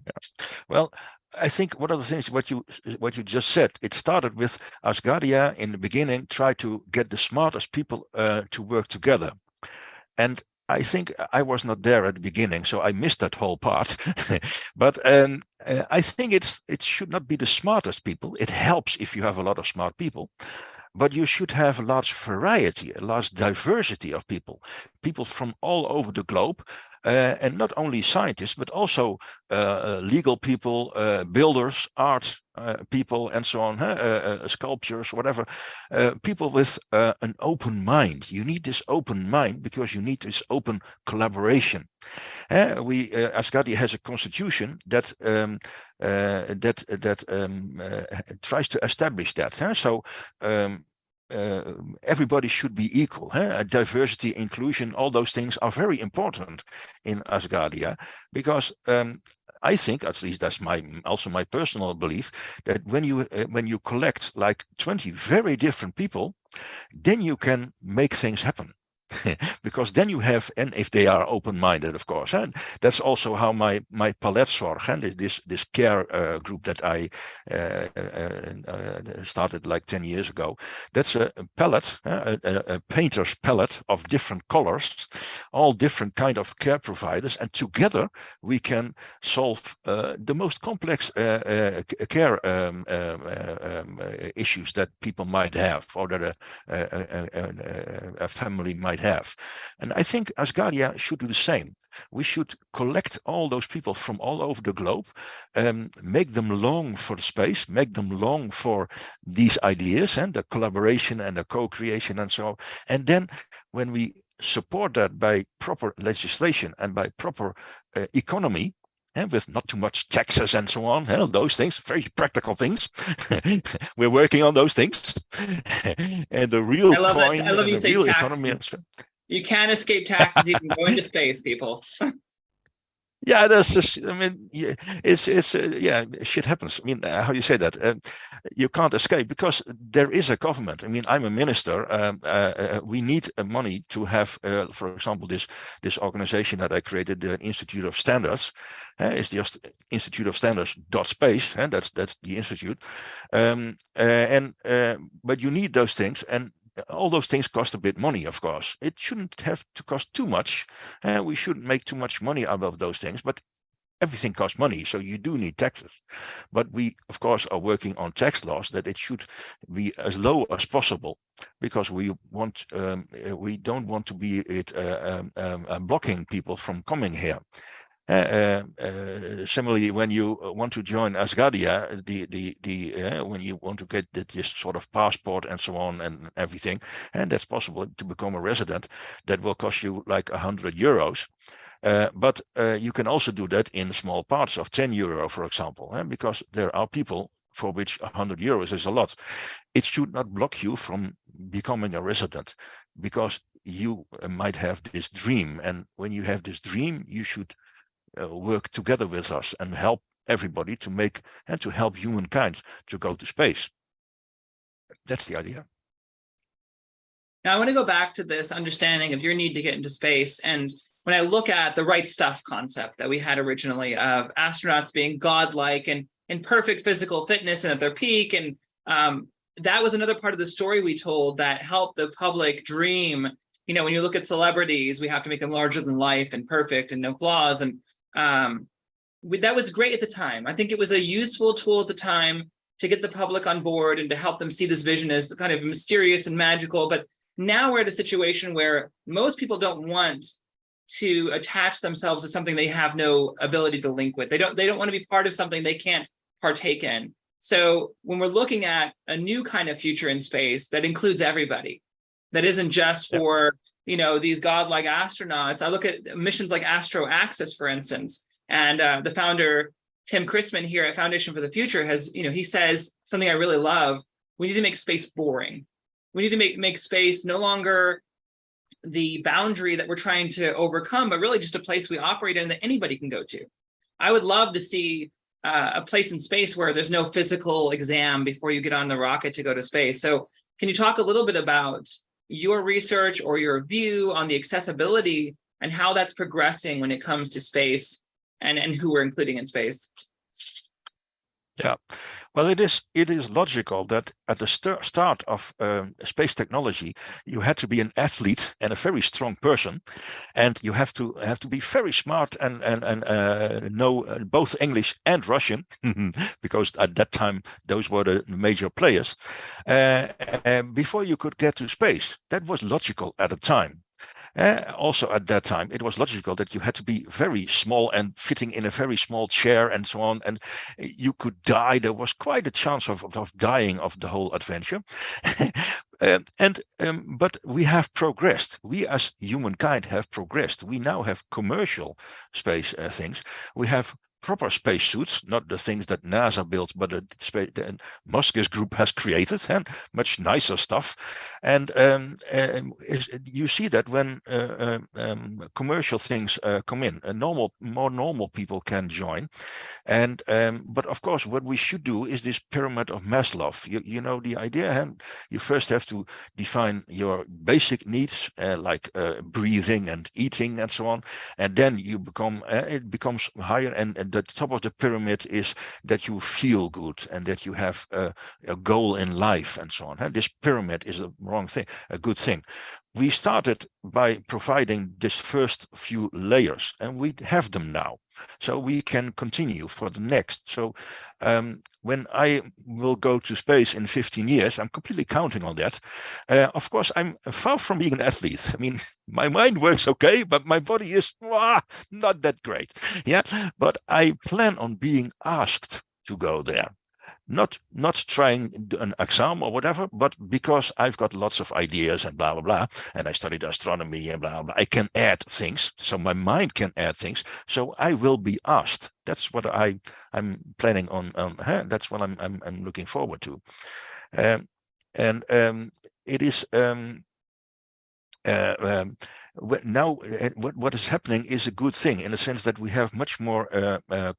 Yeah. Well, I think one of the things what you just said, it started with Asgardia in the beginning, try to get the smartest people to work together. And I think I was not there at the beginning, so I missed that whole part. But I think it should not be the smartest people. It helps if you have a lot of smart people, but you should have a large variety, a large diversity of people from all over the globe. And not only scientists, but also legal people, builders, art people, and so on, sculptors, whatever, people with an open mind. You need this open mind because you need this open collaboration. Asgardia has a constitution that tries to establish that. So. Everybody should be equal. Diversity, inclusion, all those things are very important in Asgardia, because I think, at least that's also my personal belief, that when you collect like 20 very different people, then you can make things happen. Because then you have, and if they are open-minded, of course, and that's also how my Palettzorg, and this care group that I started like 10 years ago, that's a palette, a painter's palette of different colors, all different kind of care providers, and together we can solve the most complex care issues that people might have, or that a family might have. And I think Asgardia should do the same. We should collect all those people from all over the globe, make them long for the space, make them long for these ideas and the collaboration and the co-creation and so on. And then when we support that by proper legislation and by proper economy, and with not too much taxes and so on, those things, very practical things. We're working on those things. And the real coin, I love you the say real taxes. economy. You can't escape taxes even going to space, people. Yeah, that's just, I mean, it's yeah, shit happens. I mean, how do you say that? You can't escape because there is a government. I mean, I'm a minister. We need money to have, for example, this organization that I created, the Institute of Standards. It's just Institute of Standards.space, and that's the institute. But you need those things, and all those things cost a bit money, of course. It shouldn't have to cost too much. We shouldn't make too much money out of those things, but everything costs money, so you do need taxes. But we, of course, are working on tax laws that it should be as low as possible, because we don't want to be blocking people from coming here. Similarly, when you want to join Asgardia, when you want to get this sort of passport and so on and everything, and that's possible to become a resident, that will cost you like €100. But you can also do that in small parts of €10, for example, because there are people for which €100 is a lot. It should not block you from becoming a resident, because you might have this dream, and when you have this dream, you should work together with us and help everybody to make and to help humankind to go to space. That's the idea. Now I want to go back to this understanding of your need to get into space. And when I look at the right stuff concept that we had originally of astronauts being godlike and in perfect physical fitness and at their peak, and that was another part of the story we told that helped the public dream. You know, when you look at celebrities, we have to make them larger than life and perfect and no flaws. And that was great at the time. I think it was a useful tool at the time to get the public on board and to help them see this vision as kind of mysterious and magical. But now we're at a situation where most people don't want to attach themselves to something they have no ability to link with. They don't want to be part of something they can't partake in. So when we're looking at a new kind of future in space that includes everybody, that isn't just for these godlike astronauts. I look at missions like Astro Access, for instance, and the founder, Tim Chrisman here at Foundation for the Future has, he says something I really love. We need to make space boring. We need to make space no longer the boundary that we're trying to overcome, but really just a place we operate in that anybody can go to. I would love to see a place in space where there's no physical exam before you get on the rocket to go to space. So can you talk a little bit about your research or your view on the accessibility and how that's progressing when it comes to space and who we're including in space? Yeah, well, it is logical that at the start of space technology, you had to be an athlete and a very strong person, and you have to be very smart and know both English and Russian, because at that time those were the major players. Before you could get to space, that was logical at the time. Also at that time, it was logical that you had to be very small and fitting in a very small chair and so on, and you could die. There was quite a chance of dying of the whole adventure. But we have progressed. We as humankind have progressed. We now have commercial space things. We have proper spacesuits, not the things that NASA built, but the Musk's group has created, and much nicer stuff. And you see that when commercial things come in, more normal people can join. And but of course, what we should do is this pyramid of Maslow. You know the idea, and you first have to define your basic needs, like breathing and eating and so on, and then you become it becomes higher, and the top of the pyramid is that you feel good and that you have a goal in life and so on. And this pyramid is a wrong thing, a good thing. We started by providing this first few layers, and we have them now, so we can continue for the next. So when I will go to space in 15 years, I'm completely counting on that. Of course, I'm far from being an athlete. I mean, my mind works okay, but my body is not that great. Yeah, but I plan on being asked to go there. Not trying an exam or whatever, but because I've got lots of ideas and blah, blah, blah, and I studied astronomy and blah, blah, I can add things. So my mind can add things. So I will be asked. That's what I'm planning on. That's what I'm looking forward to. It is now what is happening is a good thing in the sense that we have much more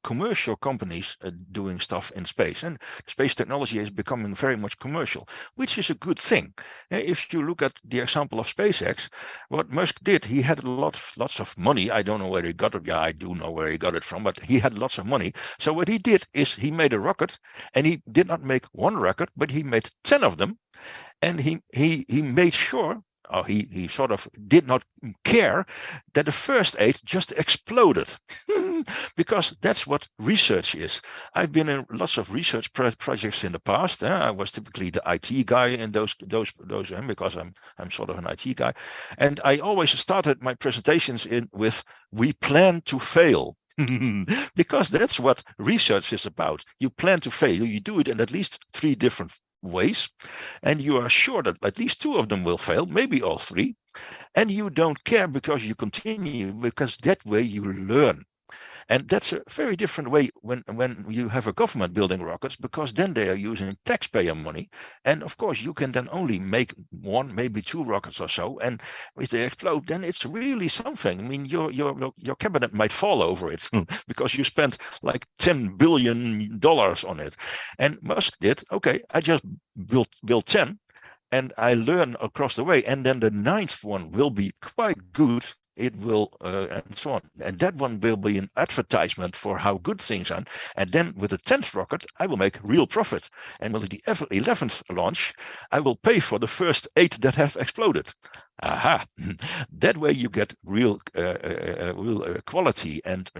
commercial companies doing stuff in space, and space technology is becoming very much commercial, which is a good thing. If you look at the example of SpaceX, what Musk did, he had lots of money. I don't know where he got it. Yeah, I do know where he got it from, but he had lots of money. So what he did is he made a rocket, and he did not make one rocket, but he made 10 of them, and he made sure or he sort of did not care that the first 8 just exploded. Because that's what research is. I've been in lots of research projects in the past. I was typically the IT guy in those because I'm sort of an IT guy, and I always started my presentations with "We plan to fail." Because that's what research is about. You plan to fail. You do it in at least 3 different ways, and you are sure that at least 2 of them will fail, maybe all 3, and you don't care because you continue, because that way you learn. And that's a very different way when you have a government building rockets, because then they are using taxpayer money. And of course, you can then only make 1, maybe 2 rockets or so. And if they explode, then it's really something. I mean, your cabinet might fall over it because you spent like $10 billion on it. And Musk did, okay, I just built 10 and I learn across the way. And then the 9th one will be quite good. It will, and so on. And that one will be an advertisement for how good things are. And then with the 10th rocket, I will make real profit. And with the 11th launch, I will pay for the first 8 that have exploded. Aha! That way you get real quality and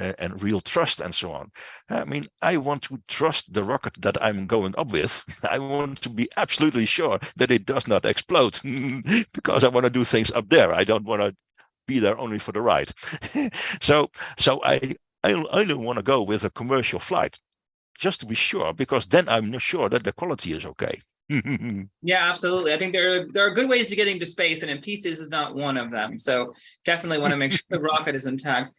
real trust and so on. I mean, I want to trust the rocket that I'm going up with. I want to be absolutely sure that it does not explode because I want to do things up there. I don't want to be there only for the ride. so I don't want to go with a commercial flight, just to be sure, because then I'm not sure that the quality is okay. Yeah, absolutely. I think there are good ways to get into space, and in pieces is not one of them. So definitely want to make sure the rocket is intact.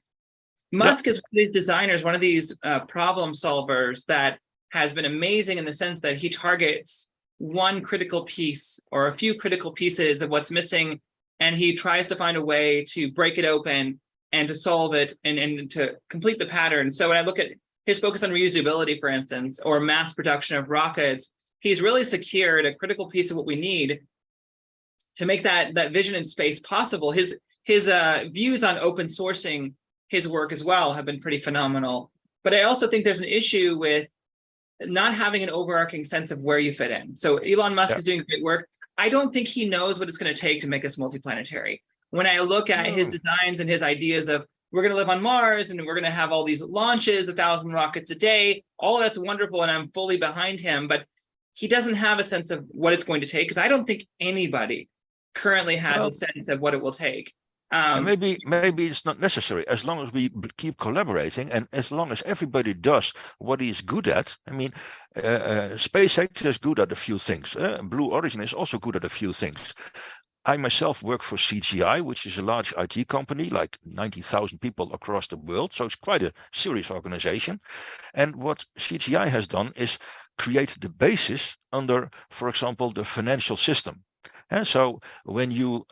Musk is one of these designers, one of these problem solvers that has been amazing in the sense that he targets one critical piece or a few critical pieces of what's missing, and he tries to find a way to break it open and to solve it and to complete the pattern. So when I look at his focus on reusability, for instance, or mass production of rockets, he's really secured a critical piece of what we need to make that vision in space possible. His views on open sourcing his work as well have been pretty phenomenal. But I also think there's an issue with not having an overarching sense of where you fit in. So Elon Musk is doing great work. I don't think he knows what it's going to take to make us multiplanetary. When I look at his designs and his ideas of we're going to live on Mars and we're going to have all these launches, 1,000 rockets a day, all of that's wonderful, and I'm fully behind him, but he doesn't have a sense of what it's going to take, because I don't think anybody currently has a sense of what it will take. Maybe it's not necessary, as long as we keep collaborating and as long as everybody does what he's good at. I mean, SpaceX is good at a few things. Blue Origin is also good at a few things. I myself work for CGI, which is a large IT company, like 90,000 people across the world. So it's quite a serious organization. And what CGI has done is create the basis under, for example, the financial system. And so when you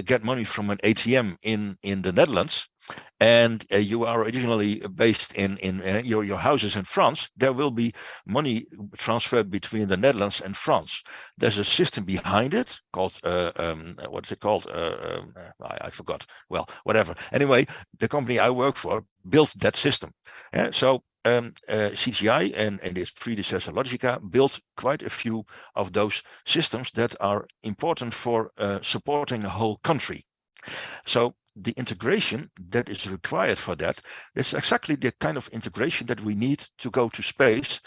get money from an ATM in the Netherlands, and you are originally based in your house is in France, there will be money transferred between the Netherlands and France. There's a system behind it called what's it called? I forgot. Well, whatever. Anyway, the company I work for built that system. So CGI and its predecessor Logica built quite a few of those systems that are important for supporting a whole country. So the integration that is required for that is exactly the kind of integration that we need to go to space,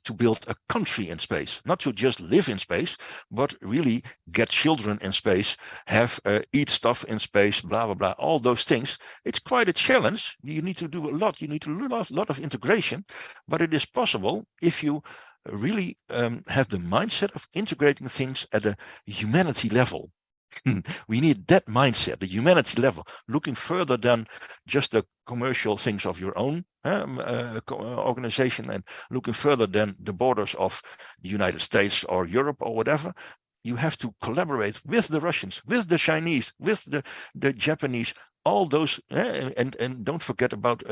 to build a country in space, not to just live in space, but really get children in space, have eat stuff in space, blah, blah, blah, all those things. It's quite a challenge. You need to do a lot. You need to do a lot of integration, but it is possible if you really have the mindset of integrating things at a humanity level. We need that mindset, the humanity level, looking further than just the commercial things of your own organization, and looking further than the borders of the United States or Europe or whatever. You have to collaborate with the Russians, with the Chinese, with the Japanese, all those, and don't forget about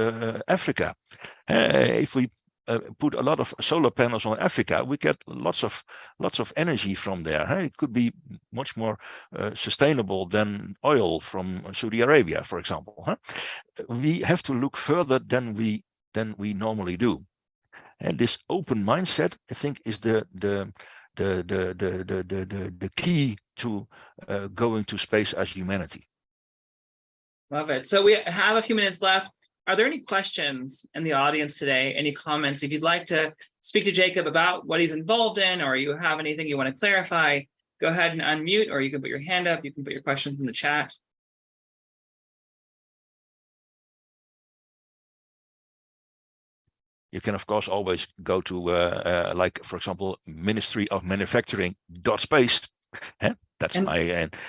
Africa. If we put a lot of solar panels on Africa, we get lots of energy from there. It could be much more sustainable than oil from Saudi Arabia, for example. We have to look further than we normally do. And this open mindset, I think, is the the key to going to space as humanity. Love it. So we have a few minutes left. Are there any questions in the audience today? Any comments? If you'd like to speak to Jacob about what he's involved in, or you have anything you want to clarify, go ahead and unmute, or you can put your hand up. You can put your questions in the chat. You can, of course, always go to, like, for example, Ministry of Manufacturing.space. That's my,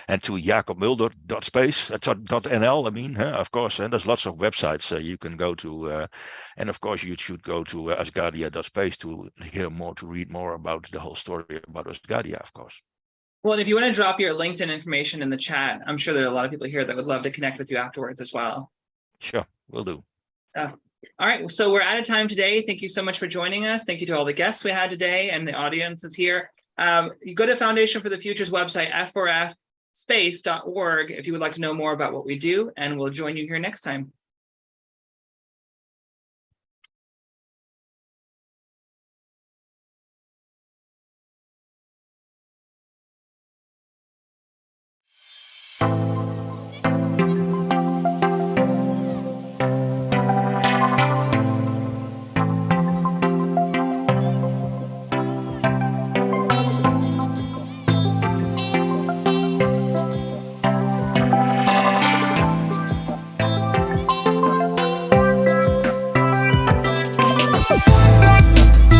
and to Jacob Mulder.space, .nl, I mean, of course, and there's lots of websites you can go to. And of course, you should go to Asgardia.space to hear more, to read more about the whole story about Asgardia, of course. Well, and if you want to drop your LinkedIn information in the chat, I'm sure there are a lot of people here that would love to connect with you afterwards as well. Sure, will do. All right, so we're out of time today. Thank you so much for joining us. Thank you to all the guests we had today and the audience is here. You go to Foundation for the Future's website, f4fspace.org, if you would like to know more about what we do, and we'll join you here next time.